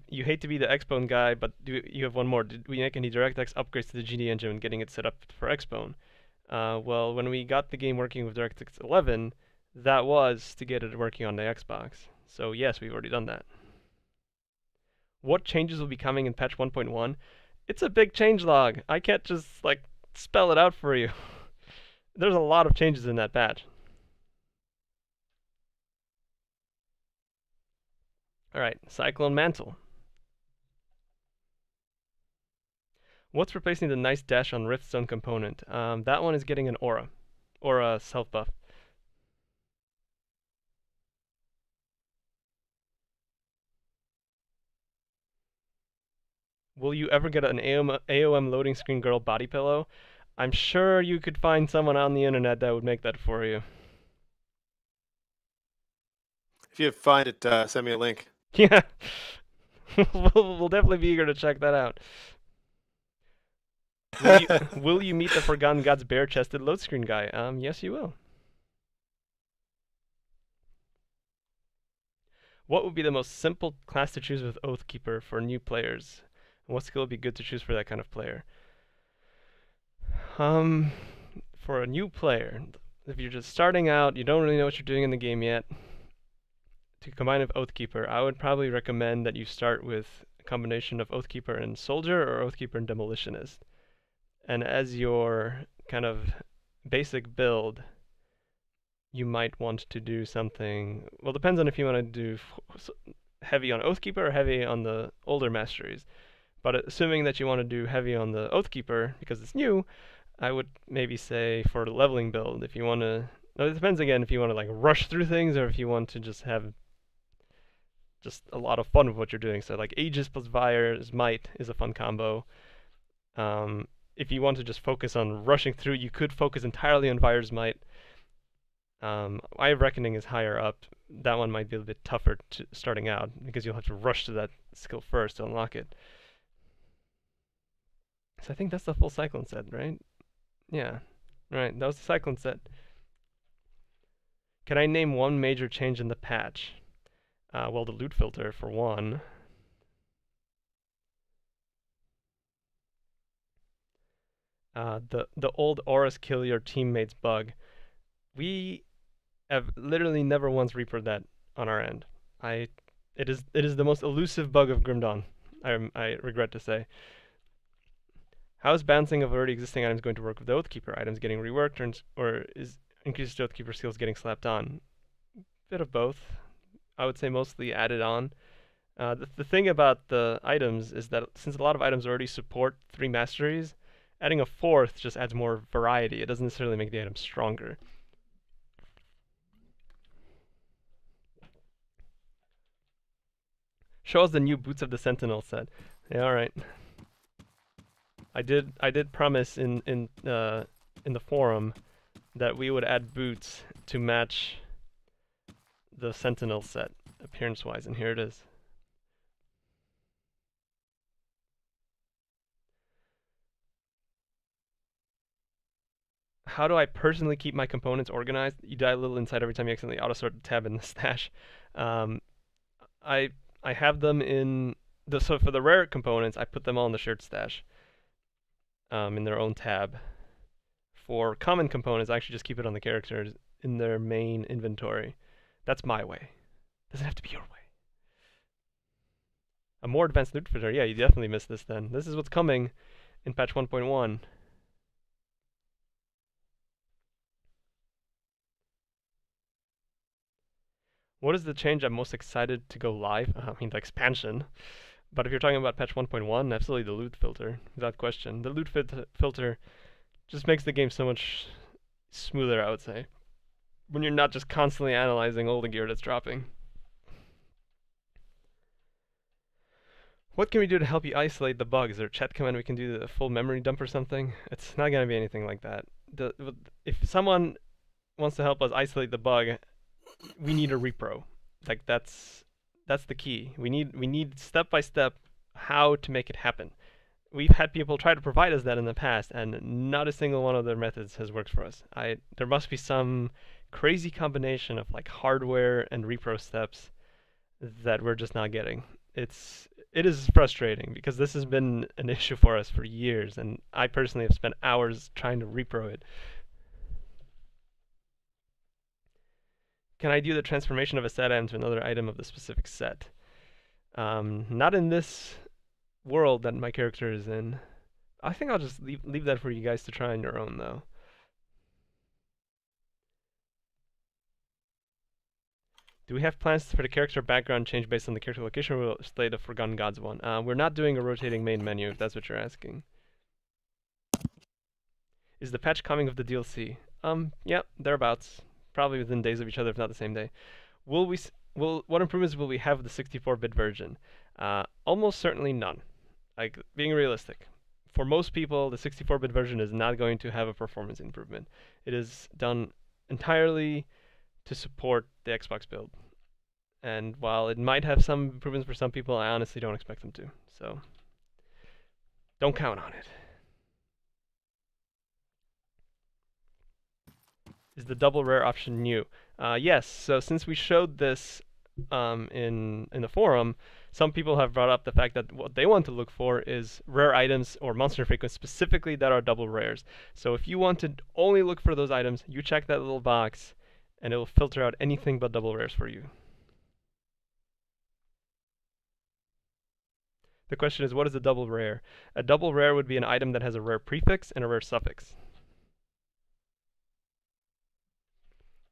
You hate to be the Xbone guy, but you have one more. Did we make any DirectX upgrades to the GD engine when getting it set up for Xbone? Well, when we got the game working with DirectX 11, that was to get it working on the Xbox. So yes, we've already done that. What changes will be coming in patch 1.1? It's a big changelog. I can't just, like, spell it out for you. There's a lot of changes in that patch. Alright, Cyclone Mantle. What's replacing the nice dash on Riftstone component? That one is getting an aura. Aura self-buff. Will you ever get an AOM loading screen girl body pillow? I'm sure you could find someone on the internet that would make that for you. If you find it, send me a link. Yeah. we'll definitely be eager to check that out. Will you meet the Forgotten Gods bare-chested load screen guy? Yes, you will. What would be the most simple class to choose with Oathkeeper for new players? And what skill would be good to choose for that kind of player? For a new player, if you're just starting out, you don't really know what you're doing in the game yet, to combine with Oathkeeper, I would probably recommend that you start with a combination of Oathkeeper and Soldier or Oathkeeper and Demolitionist. And as your kind of basic build, you might want to do something, well, depends on if you want to do heavy on Oathkeeper or heavy on the older masteries. But assuming that you want to do heavy on the Oathkeeper because it's new, I would maybe say for the leveling build, if you want to, it depends again if you want to like rush through things or if you want to just have just a lot of fun with what you're doing. So like Aegis plus Vire's Might is a fun combo. If you want to just focus on rushing through, you could focus entirely on Vire's Might. Eye of Reckoning is higher up. That one might be a bit tougher starting out because you'll have to rush to that skill first to unlock it. So I think that's the full Cyclone set, right? Yeah. Right, that was the Cyclone set. Can I name one major change in the patch? Well, the loot filter, for one. The old auras kill your teammates bug. We have literally never once reapered that on our end. It is the most elusive bug of Grim Dawn, I regret to say. How is bouncing of already existing items going to work with the Oathkeeper? Items getting reworked, or is increased Oathkeeper skills getting slapped on? Bit of both. I would say mostly added on. The thing about the items is that since a lot of items already support 3 masteries, adding a 4th just adds more variety. It doesn't necessarily make the item stronger. Show us the new Boots of the Sentinel set. Yeah, alright. I did promise in the forum that we would add boots to match the Sentinel set, appearance-wise, and here it is. How do I personally keep my components organized? You die a little inside every time you accidentally auto-sort the tab in the stash. I have them in so for the rare components, I put them all in the shared stash, in their own tab. For common components, I actually just keep it on the characters in their main inventory. That's my way. Doesn't have to be your way. A more advanced loot filter. Yeah, you definitely missed this then. This is what's coming in patch 1.1. What is the change I'm most excited to go live? I mean, the expansion. But if you're talking about patch 1.1, absolutely the loot filter, without question. The loot filter just makes the game so much smoother, I would say. When you're not just constantly analyzing all the gear that's dropping. What can we do to help you isolate the bugs? Is there a chat command we can do the full memory dump or something? It's not going to be anything like that. If someone wants to help us isolate the bug, we need a repro. Like that's the key. We need step by step how to make it happen. We've had people try to provide us that in the past, and not a single one of their methods has worked for us. There must be some crazy combination of like hardware and repro steps that we're just not getting. It is frustrating because this has been an issue for us for years, and I personally have spent hours trying to repro it. Can I do the transformation of a set item to another item of the specific set? Not in this world that my character is in. I think I'll just leave that for you guys to try on your own, though. Do we have plans for the character background change based on the character location, or will it stay the Forgotten Gods one? We're not doing a rotating main menu, if that's what you're asking. Is the patch coming with the DLC? Yeah, thereabouts. Probably within days of each other, if not the same day. What improvements will we have with the 64-bit version? Almost certainly none. Like, being realistic. For most people, the 64-bit version is not going to have a performance improvement. It is done entirely to support the Xbox build. And while it might have some improvements for some people, I honestly don't expect them to. So, don't count on it. Is the double rare option new? Yes, so since we showed this in the forum, some people have brought up the fact that what they want to look for is rare items or monster frequencies specifically that are double rares. So if you want to only look for those items, you check that little box and it will filter out anything but double rares for you. The question is, what is a double rare? A double rare would be an item that has a rare prefix and a rare suffix.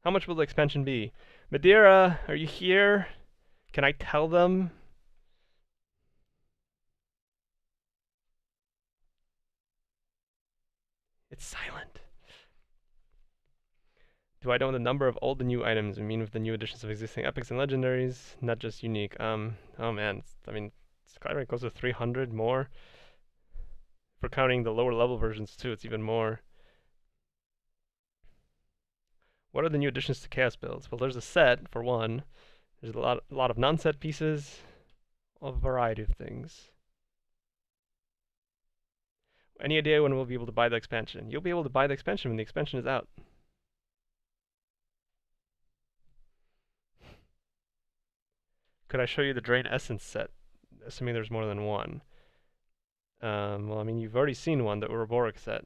How much will the expansion be? Madeira, are you here? Can I tell them? It's silent. Do I know the number of old and new items? I mean with the new additions of existing epics and legendaries, not just unique. Oh man, I mean, Skyrite goes to 300 more. If we're counting the lower level versions too, it's even more. What are the new additions to Chaos builds? Well, there's a set, for one. There's a lot of non-set pieces, a variety of things. Any idea when we'll be able to buy the expansion? You'll be able to buy the expansion when the expansion is out. Could I show you the Drain Essence set? Assuming there's more than one. Well, I mean, you've already seen one, the Ouroboros set.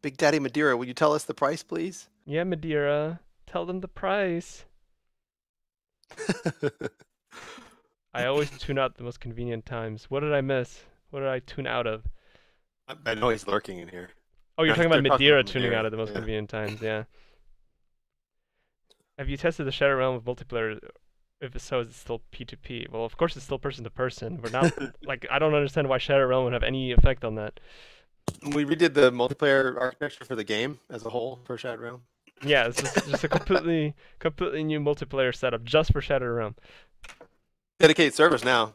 Big Daddy Madeira, will you tell us the price, please? Yeah, Madeira. Tell them the price. I always tune out the most convenient times. What did I miss? What did I tune out of? I know he's lurking in here. Oh, you're talking about They're Madeira about tuning Madeira, out at the most convenient times, yeah. Have you tested the Shadow Realm with multiplayer? If so, is it still P2P? Well, of course it's still person to person. We're not, like, I don't understand why Shadow Realm would have any effect on that. We redid the multiplayer architecture for the game as a whole for Shadow Realm. Yeah, it's just a completely new multiplayer setup just for Shadow Realm. Dedicated servers now.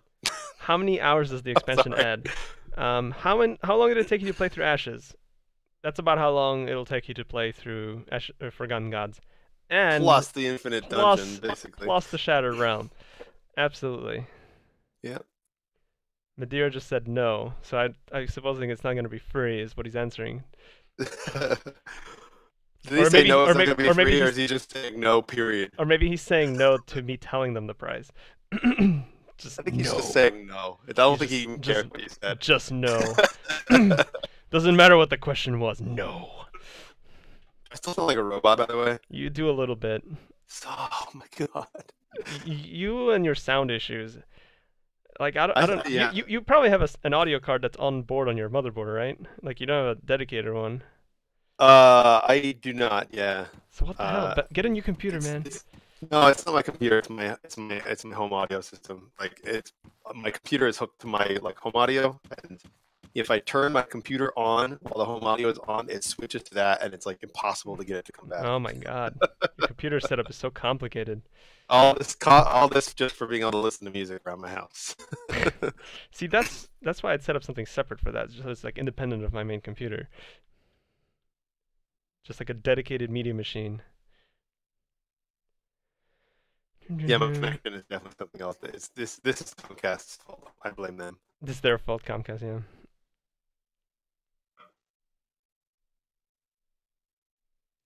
How many hours does the expansion add? How long did it take you to play through Ashes? That's about how long it'll take you to play through Forgotten Gods. And Plus the infinite dungeon, basically. plus the Shattered Realm. Absolutely. Yeah. Madeira just said no, so I supposing it's not going to be free is what he's answering. Did he say no, it's not going to be free, or he's- is he just saying no, period? Or maybe he's saying no to me telling them the price. Just I think he's no. just saying no. I don't think he Just- even just- cared what he said. Just no. Doesn't matter what the question was. No. I still sound like a robot, by the way. You do a little bit. Oh my god. You and your sound issues. Like I don't. Yeah. You probably have an audio card that's on board on your motherboard, right? Like you don't have a dedicated one. I do not. Yeah. So what the hell? Get a new computer, man. No, it's not my computer. It's my home audio system. Like my computer is hooked to my home audio, and if I turn my computer on while the home audio is on, it switches to that, and it's like impossible to get it to come back. Oh my god. Your computer setup is so complicated. All this just for being able to listen to music around my house. See, that's why I'd set up something separate for that. Just so it's like independent of my main computer. Just like a dedicated media machine. Yeah, my connection is definitely something else. This is Comcast's fault. I blame them. This is their fault, Comcast, yeah.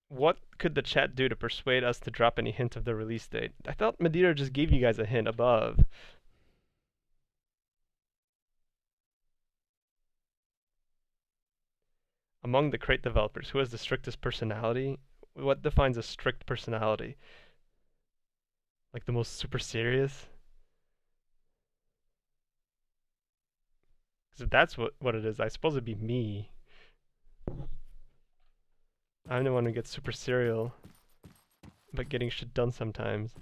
What could the chat do to persuade us to drop any hint of the release date? I thought Madeira just gave you guys a hint above. Among the crate developers, who has the strictest personality? What defines a strict personality? Like the most super serious? Because if that's what it is, I suppose it'd be me. I'm the one who gets super serial, but getting shit done sometimes.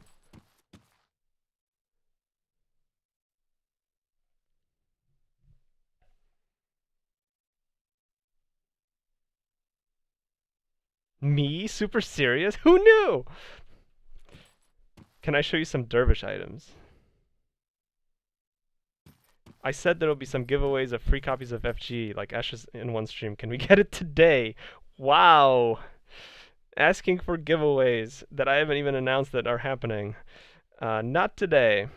Me? Super serious? Who knew? Can I show you some dervish items? I said there'll be some giveaways of free copies of FG, like Ashes in one stream. Can we get it today? Wow. Asking for giveaways that I haven't even announced that are happening. Not today.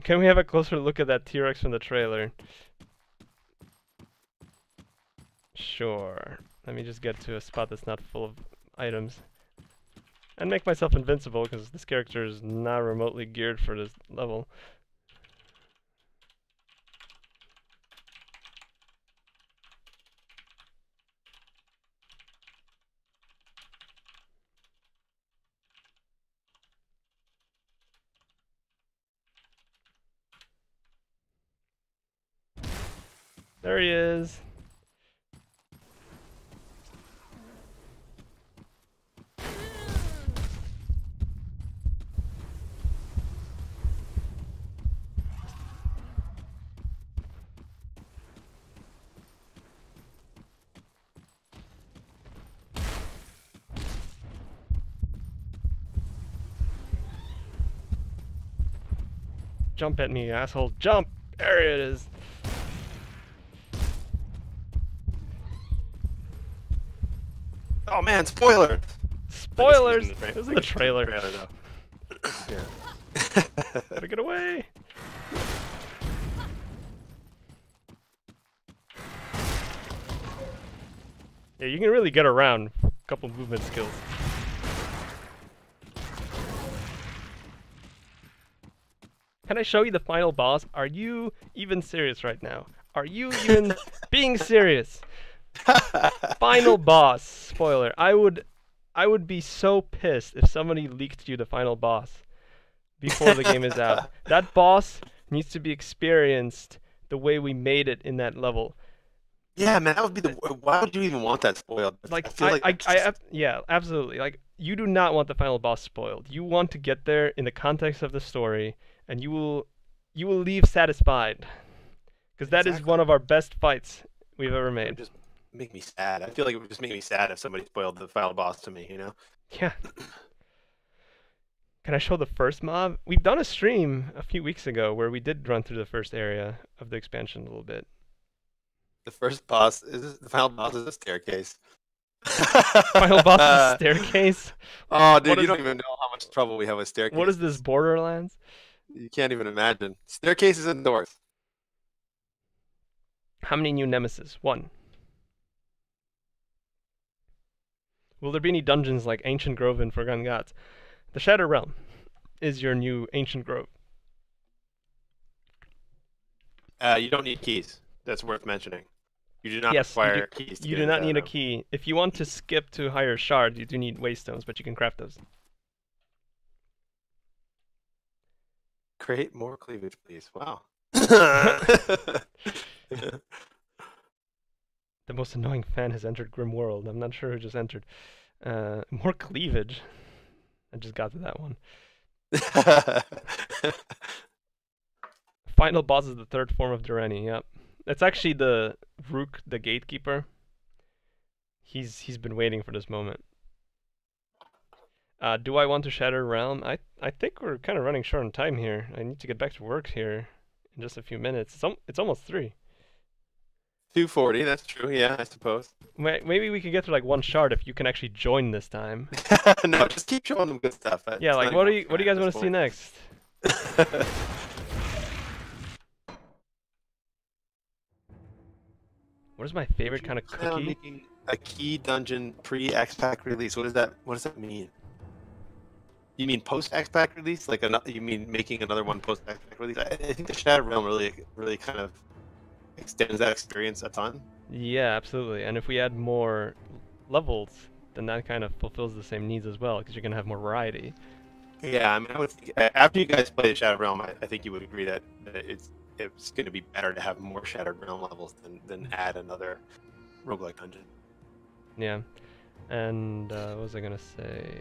Can we have a closer look at that T-Rex from the trailer? Sure. Let me just get to a spot that's not full of items. And make myself invincible, because this character is not remotely geared for this level. There he is. Jump at me, asshole. Jump! There it is. Oh man, spoilers! Spoilers! This is the trailer. Yeah. Gotta get away! Yeah, you can really get around a couple movement skills. Can I show you the final boss? Are you even serious right now? Are you even being serious? Final boss. Spoiler. I would be so pissed if somebody leaked you the final boss before the game is out. That boss needs to be experienced the way we made it in that level. Yeah, man, that would be the. Why would you even want that spoiled? Like, I feel yeah, absolutely. Like, you do not want the final boss spoiled. You want to get there in the context of the story, and you will leave satisfied, because that is one of our best fights we've ever made. Just make me sad. I feel like it would just make me sad if somebody spoiled the final boss to me. You know? Yeah. Can I show the first mob? We've done a stream a few weeks ago where we did run through the first area of the expansion a little bit. The first boss is the final boss is a staircase. Final boss is a staircase. Oh, dude, What you is- don't even know how much trouble we have with staircases. What is this, Borderlands? You can't even imagine. Staircases and doors. How many new nemesis? 1. Will there be any dungeons like Ancient Grove and Forgotten Gods? The Shattered Realm is your new Ancient Grove. You don't need keys. That's worth mentioning. You do not Yes, require keys. To You get do not into need that a room. key. If you want to skip to higher shards, you do need waystones, but you can craft those. Create more cleavage, please. Wow. The most annoying fan has entered Grim World. I'm not sure who just entered. More cleavage. I just got to that one. Final boss is the 3rd form of Durrani. Yep. It's actually the Rook, the gatekeeper. He's been waiting for this moment. Do I want to Shatter Realm? I think we're kind of running short on time here. I need to get back to work here in just a few minutes. It's almost 3. 240, that's true. Yeah, I suppose. Maybe we could get to like 1 shard if you can actually join this time. No, just keep showing them good stuff. Yeah, like what do you guys want to see next? What is my favorite kind of cookie? Making a key dungeon pre-X-Pack release. What does that mean? You mean post-X-Pack release? Like you mean making another one post-X-Pack release? I think the Shattered Realm really kind of extends that experience a ton. Yeah, absolutely. And if we add more levels, then that kind of fulfills the same needs as well, because you're gonna have more variety. Yeah, I mean, I would think, after you guys play Shattered Realm, I think you would agree that it's going to be better to have more Shattered Realm levels than add another roguelike dungeon. Yeah. And what was I gonna say?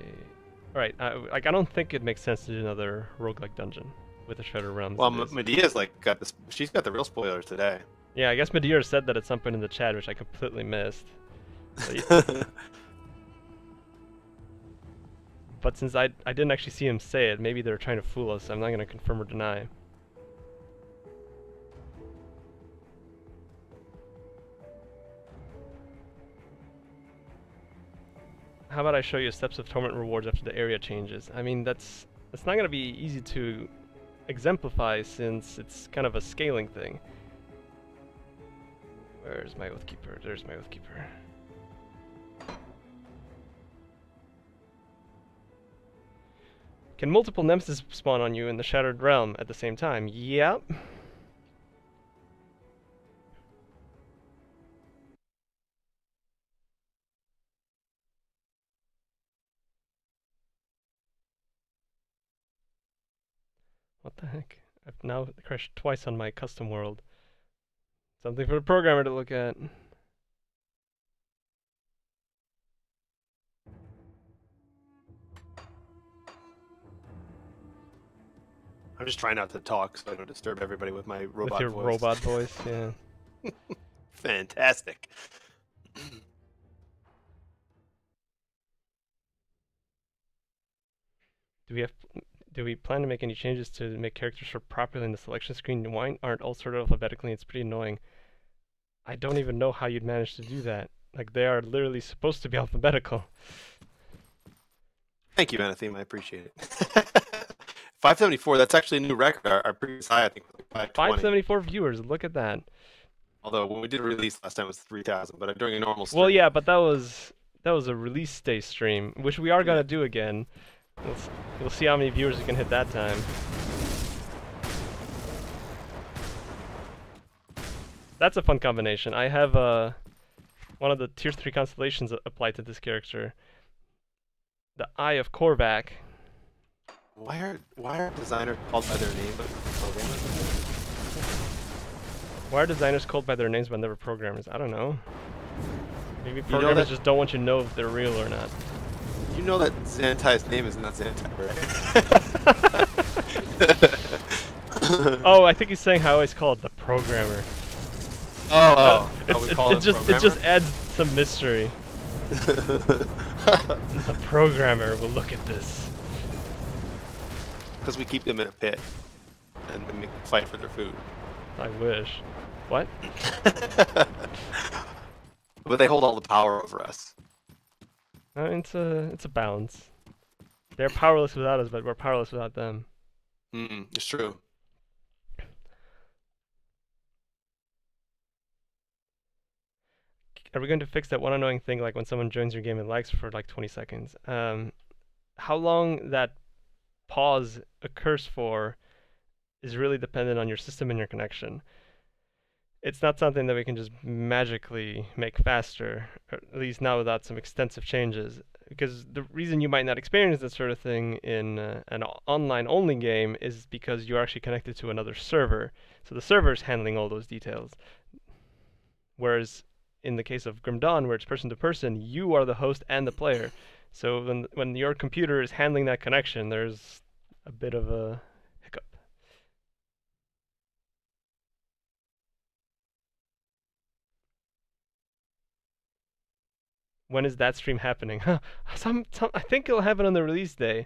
Alright, like I don't think it makes sense to do another roguelike dungeon with the Shattered Realms. Well, Medea's got this. She's got the real spoilers today. Yeah, I guess Medea said that at some point in the chat, which I completely missed. But since I didn't actually see him say it, maybe they're trying to fool us. I'm not gonna confirm or deny. How about I show you Steps of Torment rewards after the area changes? I mean, that's not gonna be easy to exemplify since it's kind of a scaling thing. Where's my Oathkeeper? There's my Oathkeeper. Can multiple nemesis spawn on you in the Shattered Realm at the same time? Yep. What the heck? I've now crashed twice on my custom world. Something for the programmer to look at. I'm just trying not to talk so I don't disturb everybody with my robot With your voice. robot voice, yeah. Fantastic. Do we plan to make any changes to make characters show properly in the selection screen? Why aren't all sorted alphabetically? It's pretty annoying. I don't even know how you'd manage to do that. Like, they are literally supposed to be alphabetical. Thank you, Anathema. I appreciate it. 574, that's actually a new record. Our previous high, I think, was like 520. 574 viewers, look at that. Although, when we did release last time, it was 3,000, but during a normal stream. Well, yeah, but that was a release day stream, which we are gonna do again. We'll see how many viewers we can hit that time. That's a fun combination. I have one of the tier 3 constellations applied to this character. The Eye of Korvac. Why are designers called by their name but programmers? Why are designers called by their names but never programmers? I don't know. Maybe programmers just don't want you to know if they're real or not. You know that Zantai's name is not Zantai, right? Oh, I think he's saying how I always call it the programmer. It just adds some mystery. The programmer will look at this. Because we keep them in a pit and we make them fight for their food. I wish. What? But they hold all the power over us. It's a balance. They're powerless without us, but we're powerless without them. It's true. Are we going to fix that one annoying thing, like when someone joins your game and lags for like 20 seconds? How long that pause occurs for is really dependent on your system and your connection. It's not something that we can just magically make faster, or at least not without some extensive changes. Because the reason you might not experience that sort of thing in an online-only game is because you're actually connected to another server. So the server is handling all those details. Whereas in the case of Grim Dawn, where it's person to person, you are the host and the player. So when your computer is handling that connection, there's a bit of a hiccup. When is that stream happening? Huh? I think it'll happen on the release day.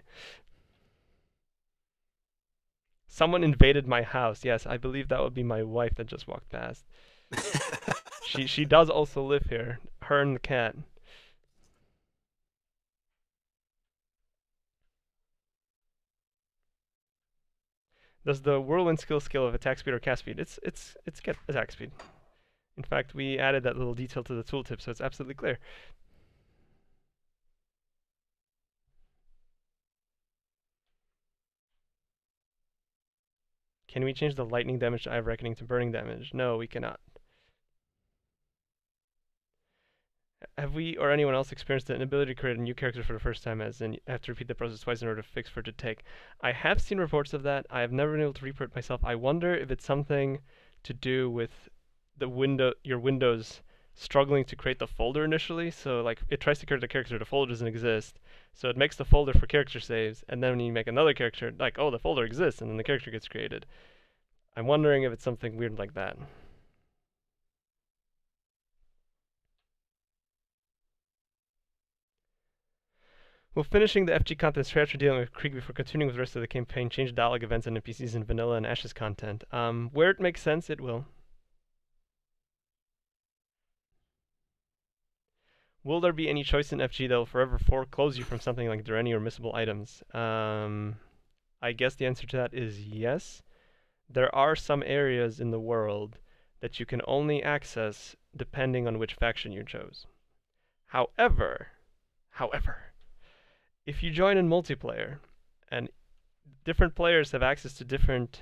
Someone invaded my house. Yes, I believe that would be my wife that just walked past. She does also live here. Her and the cat. Does the whirlwind skill scale of attack speed or cast speed? It's get attack speed. In fact, we added that little detail to the tooltip, so it's absolutely clear. Can we change the lightning damage to Eye of Reckoning to burning damage? No, we cannot. Have we or anyone else experienced the inability to create a new character for the first time, as in you have to repeat the process twice in order to fix for it to take? I have seen reports of that. I have never been able to report it myself. I wonder if it's something to do with your Windows struggling to create the folder initially. So like it tries to create a character, the folder doesn't exist. So it makes the folder for character saves, and then when you make another character, like, oh, the folder exists, and then the character gets created. I'm wondering if it's something weird like that. Will finishing the FG content straight after dealing with Krieg before continuing with the rest of the campaign change dialogue events and NPCs in vanilla and Ashes content? Where it makes sense, it will. Will there be any choice in FG that will forever foreclose you from something like there any or missable items? I guess the answer to that is yes. There are some areas in the world that you can only access depending on which faction you chose. However, if you join in multiplayer and different players have access to different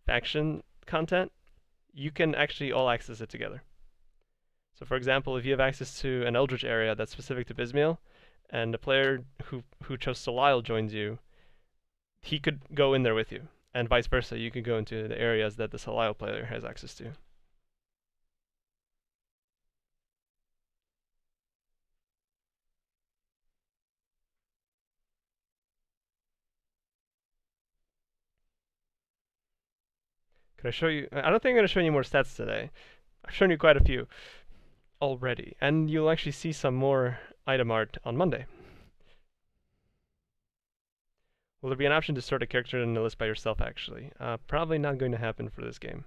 faction content, you can actually all access it together. So for example, if you have access to an Eldritch area that's specific to Bismael, and a player who chose Solisle joins you, he could go in there with you. And vice versa, you could go into the areas that the Solisle player has access to. Could I show you? I don't think I'm going to show you more stats today. I've shown you quite a few already. And you'll actually see some more item art on Monday. Will there be an option to sort a character in the list by yourself, actually? Probably not going to happen for this game.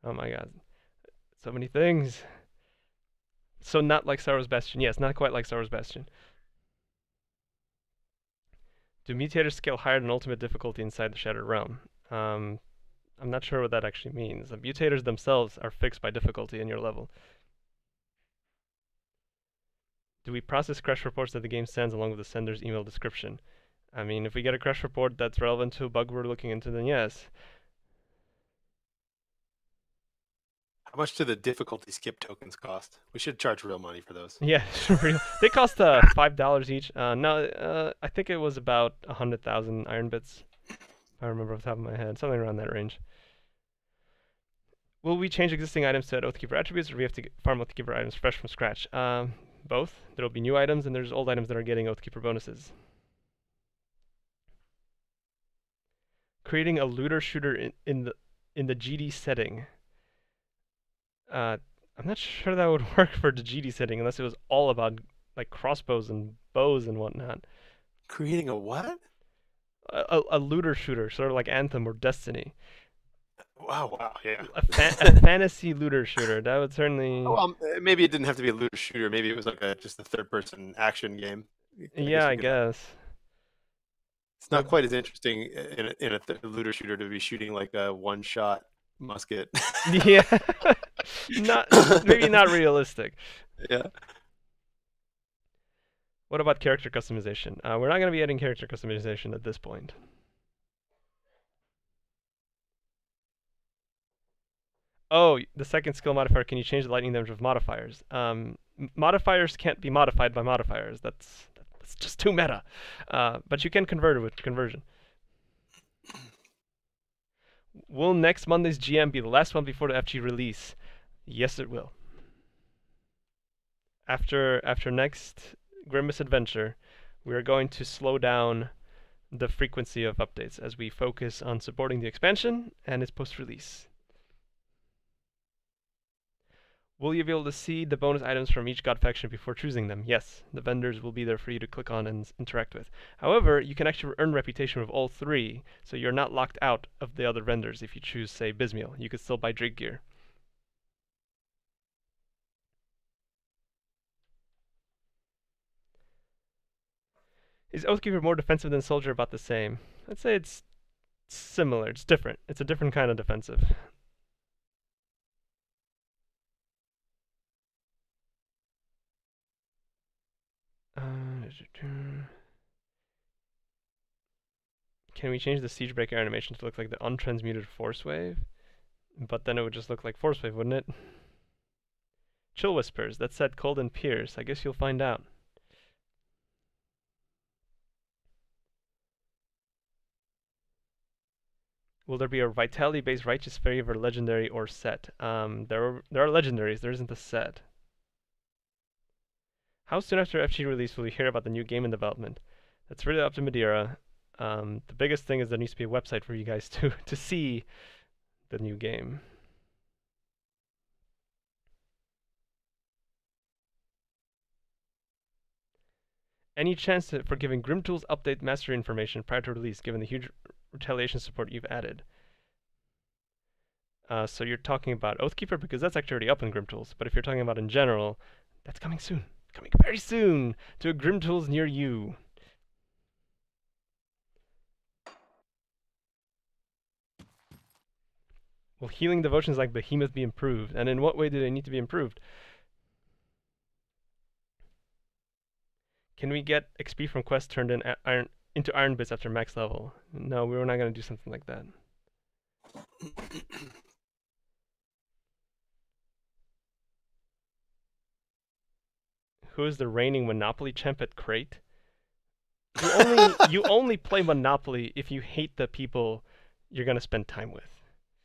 Oh my god. So many things. So not like Star Wars Bastion. Yes, not quite like Star Wars Bastion. Do mutators scale higher than ultimate difficulty inside the Shattered Realm? I'm not sure what that actually means. The mutators themselves are fixed by difficulty in your level. Do we process crash reports that the game sends along with the sender's email description? I mean, if we get a crash report that's relevant to a bug we're looking into, then yes. How much do the difficulty skip tokens cost? We should charge real money for those. Yeah, they cost $5 each. No, I think it was about 100,000 iron bits, if I remember off the top of my head, something around that range. Will we change existing items to add Oathkeeper attributes, or do we have to farm Oathkeeper items fresh from scratch? Both. There will be new items, and there's old items that are getting Oathkeeper bonuses. Creating a looter-shooter in the GD setting. I'm not sure that would work for the GD setting unless it was all about like crossbows and bows and whatnot. Creating a what? A looter shooter, sort of like Anthem or Destiny. Wow, yeah. A fantasy looter shooter. That would certainly. Oh, maybe it didn't have to be a looter shooter. Maybe it was like just a third-person action game. I Yeah, guess I you could have. guess. It's not But quite as interesting in a looter shooter to be shooting like a one-shot musket. yeah, not maybe not realistic. Yeah. What about character customization? We're not going to be adding character customization at this point. Oh, the second skill modifier, can you change the lightning damage of modifiers? Modifiers can't be modified by modifiers. That's just too meta. But you can convert it with conversion. Will next Monday's GM be the last one before the FG release? Yes, it will. After next Grimace Adventure, we are going to slow down the frequency of updates as we focus on supporting the expansion and its post-release. Will you be able to see the bonus items from each god faction before choosing them? Yes, the vendors will be there for you to click on and interact with. However, you can actually earn reputation with all three, so you're not locked out of the other vendors if you choose, say, Bismiel. You could still buy Drake gear. Is Oathkeeper more defensive than Soldier? About the same. I'd say it's similar. It's different. It's a different kind of defensive. Can we change the Siegebreaker animation to look like the untransmuted Force Wave? But then it would just look like Force Wave, wouldn't it? Chill Whispers, that said Cold and Pierce. I guess you'll find out. Will there be a Vitality-based Righteous Favor legendary or set? There are legendaries, there isn't a set. How soon after FG release will we hear about the new game in development? That's really up to Madeira. The biggest thing is there needs to be a website for you guys to see the new game. Any chance for giving Grim Tools update mastery information prior to release, given the huge retaliation support you've added? So you're talking about Oathkeeper, because that's actually already up in Grim Tools. But if you're talking about in general, that's coming soon. Coming very soon to a Grim Tools near you. Will healing devotions like Behemoth be improved? And in what way do they need to be improved? Can we get XP from quests turned into iron bits after max level? No, we're not going to do something like that. Who is the reigning Monopoly champ at Crate? You only play Monopoly if you hate the people you're going to spend time with.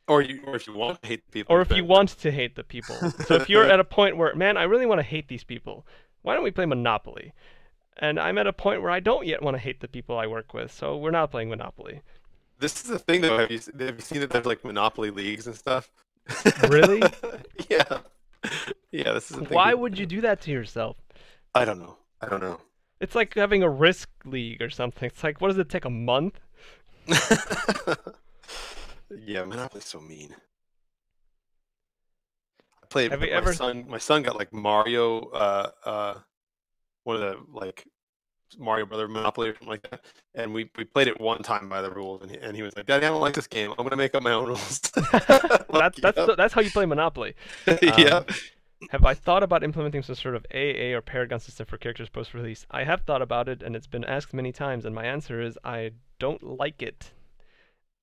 Or if you want to hate the people. Or if you want to hate the people. So if you're at a point where, man, I really want to hate these people, why don't we play Monopoly? And I'm at a point where I don't yet want to hate the people I work with, so we're not playing Monopoly. This is the thing, though. Have you seen that there's like Monopoly leagues and stuff? Really? Yeah. Yeah, this is the thing. Why would you do that to yourself? I don't know. It's like having a Risk League or something. It's like, what does it take, a month? Yeah, Monopoly's so mean. I played Have with you ever... my son got like Mario, one of the like Mario Brother Monopoly or something like that, and we played it one time by the rules, and he was like, "Daddy, I don't like this game. I'm gonna make up my own rules." That's how you play Monopoly. Yeah. Have I thought about implementing some sort of AA or Paragon system for characters post-release? I have thought about it, and it's been asked many times, and my answer is I don't like it.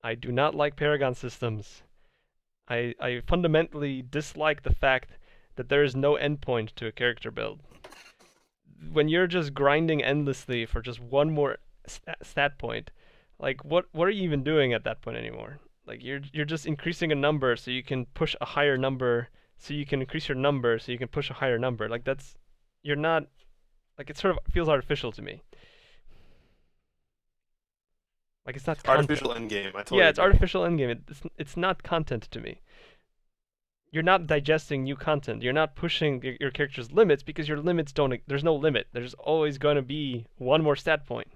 I do not like Paragon systems. I fundamentally dislike the fact that there is no endpoint to a character build. When you're just grinding endlessly for just one more stat point, like what are you even doing at that point anymore? Like you're just increasing a number so you can push a higher number, so you can increase your number so you can push a higher number. Like you're not, like it sort of feels artificial to me. Like it's not content. Artificial endgame. I totally Yeah, it's agree. artificial endgame. It's not content to me. You're not digesting new content. You're not pushing your character's limits because your limits don't. There's no limit. There's always going to be one more stat point.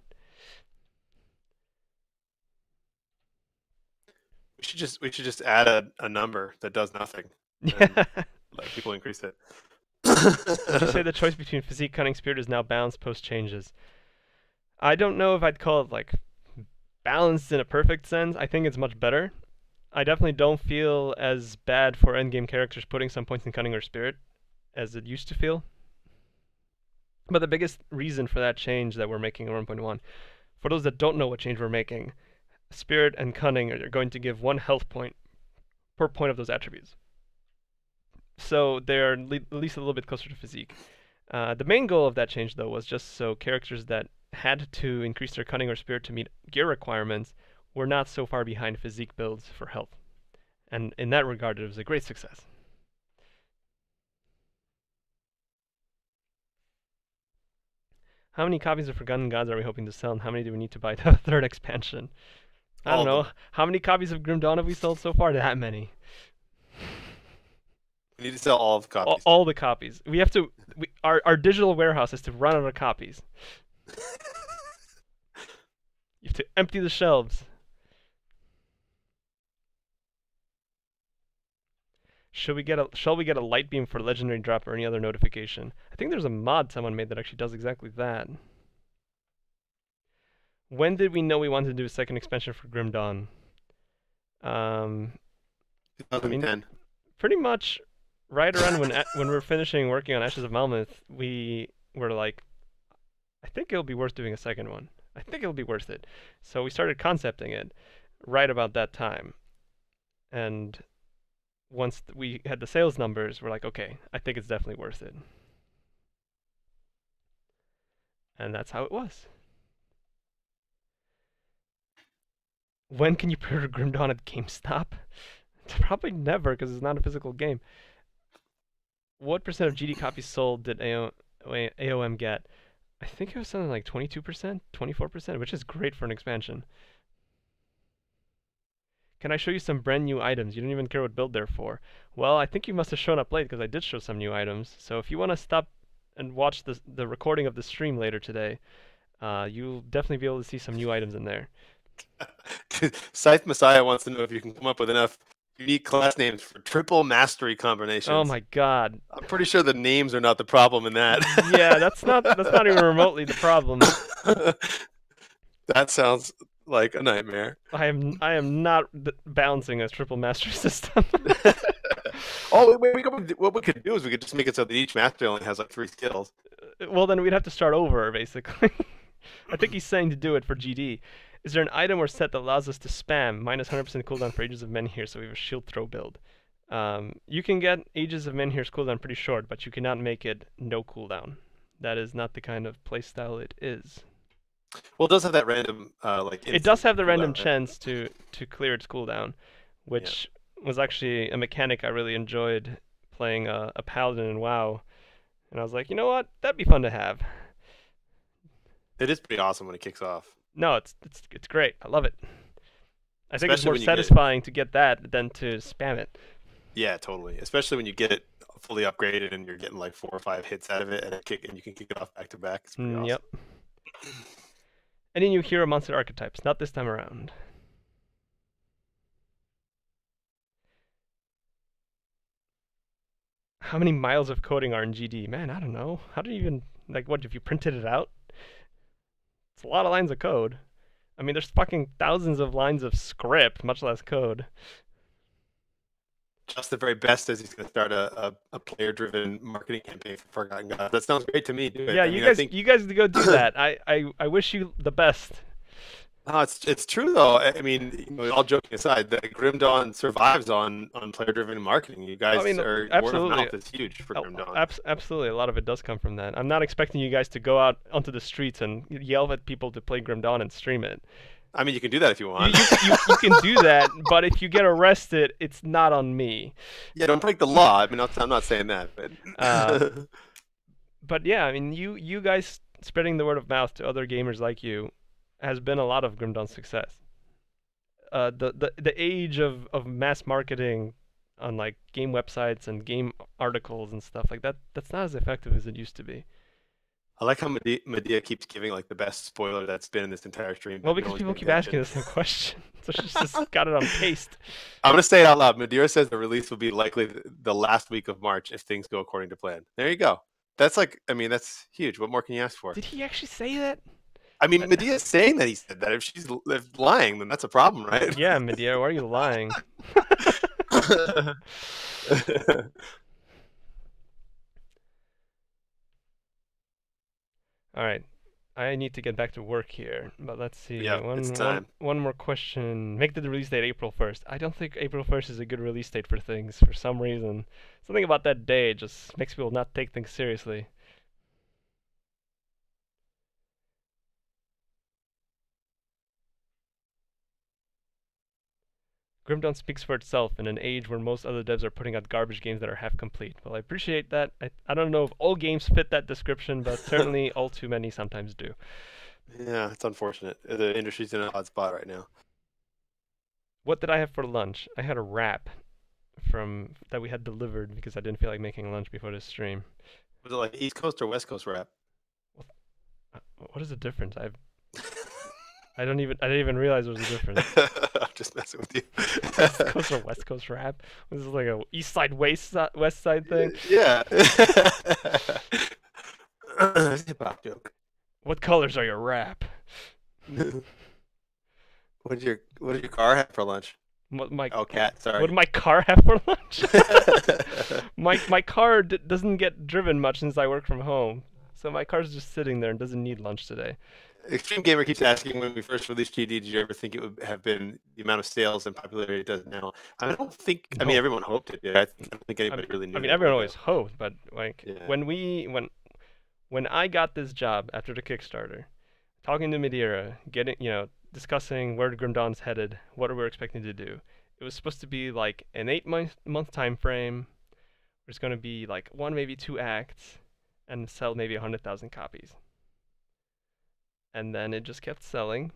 we should just add a number that does nothing and Yeah. let people increase it. Would you say the choice between physique, cunning, spirit is now balanced post changes? I don't know if I'd call it like balanced in a perfect sense. I think it's much better. I definitely don't feel as bad for endgame characters putting some points in cunning or spirit as it used to feel. But the biggest reason for that change that we're making in 1.1, for those that don't know what change we're making, spirit and cunning are going to give 1 health point per point of those attributes. So they're at least a little bit closer to physique. The main goal of that change, though, was just so characters that had to increase their cunning or spirit to meet gear requirements were not so far behind physique builds for health. And in that regard, it was a great success. How many copies of Forgotten Gods are we hoping to sell, and how many do we need to buy the third expansion? I don't know. How many copies of Grim Dawn have we sold so far? That many. We need to sell all of the copies. All the copies. We have to. Our digital warehouse is to run out of copies. You have to empty the shelves. Shall we get a light beam for legendary drop or any other notification? I think there's a mod someone made that actually does exactly that. When did we know we wanted to do a second expansion for Grim Dawn? 2010. Pretty much right around when we were finishing working on Ashes of Malmouth, we were like, I think it'll be worth doing a second one. I think it'll be worth it. So we started concepting it right about that time. And once we had the sales numbers, we're like, okay, I think it's definitely worth it. And that's how it was. When can you pre-order Grim Dawn at GameStop? Probably never, because it's not a physical game. What percent of GD copies sold did AOM get? I think it was something like 22%, 24%, which is great for an expansion. Can I show you some brand new items? You didn't even care what build they're for. Well, I think you must have shown up late, because I did show some new items. So if you want to stop and watch the recording of the stream later today, you'll definitely be able to see some new items in there. Scythe Messiah wants to know if you can come up with enough unique class names for triple mastery combinations. Oh my god. I'm pretty sure the names are not the problem in that. Yeah, that's not even remotely the problem. That sounds like a nightmare. I am not balancing a triple mastery system. Oh, what we could do is we could just make it so that each mastery only has like 3 skills. Well, then we'd have to start over, basically. I think he's saying to do it for GD. Is there an item or set that allows us to spam minus 100% cooldown for Ages of Menhir, so we have a shield throw build? You can get Ages of Menhir's cooldown pretty short, but you cannot make it no cooldown. That is not the kind of playstyle it is. Well, it does have that random It does have the random chance to clear its cooldown, which was actually a mechanic I really enjoyed playing a paladin in WoW. And I was like, you know what? That'd be fun to have. It is pretty awesome when it kicks off. No, it's great. I love it. I think it's Especially more when you get- satisfying to get that than to spam it. Yeah, totally. Especially when you get it fully upgraded and you're getting like 4 or 5 hits out of it, and you can kick it off back to back. It's pretty awesome. Yep. Any new hero monster archetypes? Not this time around. How many miles of coding are in GD? Man, I don't know. How do you even, like, what, if you printed it out? It's a lot of lines of code. I mean, there's fucking thousands of lines of script, much less code. Just the very best as he's going to start a player-driven marketing campaign for Forgotten Gods. That sounds great to me. Do it. Yeah, I you mean, guys go do that. I wish you the best. No, it's true though. I mean, all joking aside, that Grim Dawn survives on player-driven marketing. You guys are absolutely. word of mouth is huge for Grim Dawn. Absolutely, a lot of it does come from that. I'm not expecting you guys to go out onto the streets and yell at people to play Grim Dawn and stream it. I mean, you can do that if you want. You can do that, but if you get arrested, it's not on me. Yeah, don't break the law. I mean, I'm not saying that, but. But yeah, I mean, you guys spreading the word of mouth to other gamers like you has been a lot of Grim Dawn's success. The age of mass marketing on like game websites and game articles and stuff like that, that's not as effective as it used to be. I like how Medea keeps giving like the best spoiler that's been in this entire stream. Well, But no because one's people paying keep asking the attention. same question, so she's just got it on paste. I'm gonna say it out loud. Madeira says the release will be likely the last week of March if things go according to plan. There you go. That's like, I mean, that's huge. What more can you ask for? Did he actually say that? I mean, Medea's saying that he said that. If she's lying, then that's a problem, right? Yeah, Medea, why are you lying? All right, I need to get back to work here, but let's see. Yeah, it's time. One more question. Make the release date April 1st. I don't think April 1st is a good release date for things for some reason. Something about that day just makes people not take things seriously. Grim Dawn speaks for itself in an age where most other devs are putting out garbage games that are half complete. Well, I appreciate that. I don't know if all games fit that description, but certainly all too many sometimes do. Yeah, it's unfortunate. The industry's in an odd spot right now. What did I have for lunch? I had a wrap from that we had delivered because I didn't feel like making lunch before this stream. Was it like East Coast or West Coast rap? What is the difference? I didn't even realize there was a difference. I'm just messing with you. East Coast or West Coast rap? Was this like a East Side West Side thing? Yeah. Hip hop joke. What colors are your wrap? What did your car have for lunch? Oh, cat. Sorry. What did my car have for lunch? my car doesn't get driven much since I work from home, so my car's just sitting there and doesn't need lunch today. Extreme Gamer keeps asking, when we first released GD, did you ever think it would have been the amount of sales and popularity it does now? I don't think. No. I mean, everyone hoped it did. I don't think anybody really knew. I mean, everyone always hoped, but like yeah. when I got this job after the Kickstarter, talking to Madeira, discussing where Grim Dawn's headed, what we're expecting to do. It was supposed to be like an 8-month time frame. There's going to be like 1, maybe 2 acts, and sell maybe 100,000 copies. And then it just kept selling.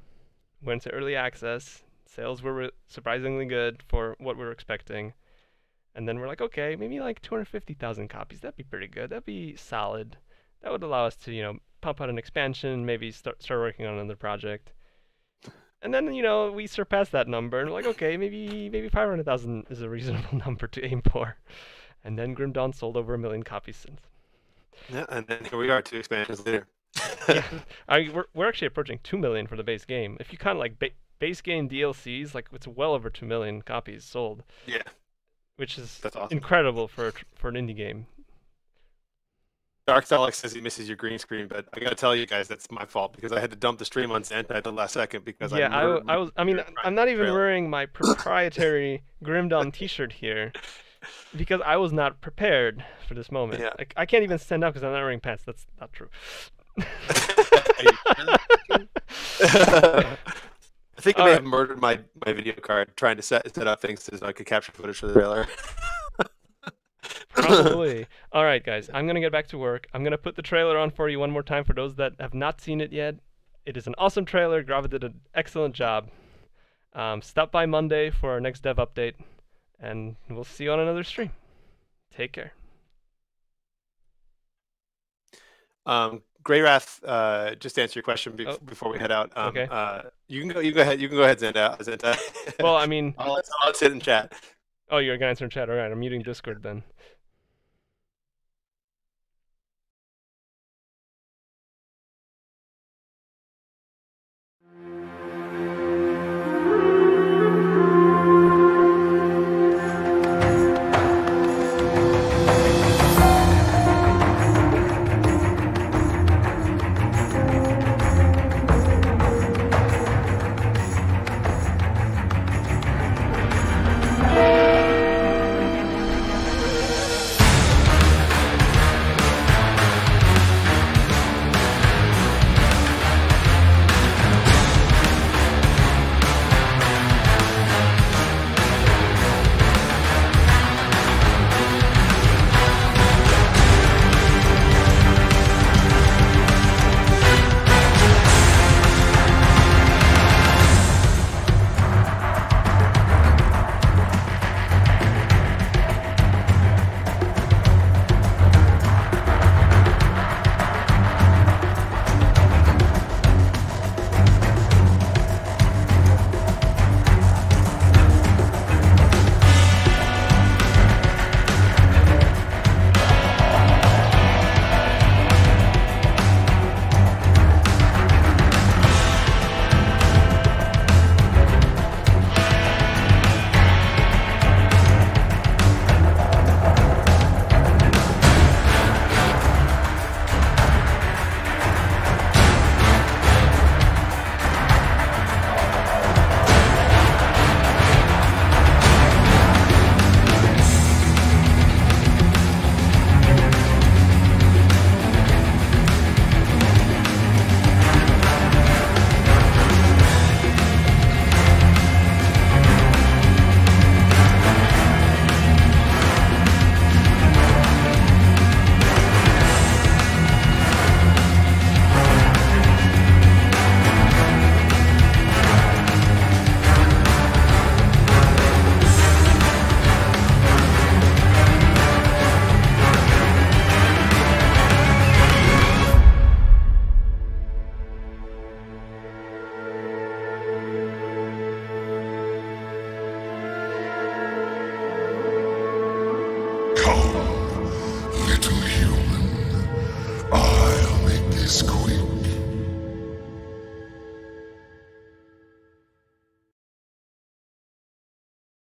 Went to early access. Sales were surprisingly good for what we were expecting. And then we're like, okay, maybe like 250,000 copies. That'd be pretty good. That'd be solid. That would allow us to, pump out an expansion, maybe start working on another project. And then, we surpassed that number, and we're like, okay, maybe 500,000 is a reasonable number to aim for. And then Grim Dawn sold over 1 million copies since. Yeah, and then here we are, 2 expansions later. Yeah, we're actually approaching 2 million for the base game. If you count like base game DLCs, like it's well over 2 million copies sold. Yeah, which is awesome. Incredible for an indie game. Dark Alex says he misses your green screen, but I gotta tell you guys that's my fault because I had to dump the stream on Zantai at the last second because I'm not even wearing my proprietary Grim Dawn T-shirt here because I was not prepared for this moment. Yeah. Like, I can't even stand up because I'm not wearing pants. That's not true. I think I may have murdered my video card trying to set up things so I could capture footage for the trailer. Probably. All right, guys. I'm going to get back to work. I'm going to put the trailer on for you one more time for those that have not seen it yet. It is an awesome trailer. Grava did an excellent job. Stop by Monday for our next dev update, and we'll see you on another stream. Take care. Greyrath, just to answer your question before we head out. Okay. You can go ahead, Zantai. Well, I mean, I'll sit in chat. Oh, you're gonna answer in chat. All right, I'm muting Discord then.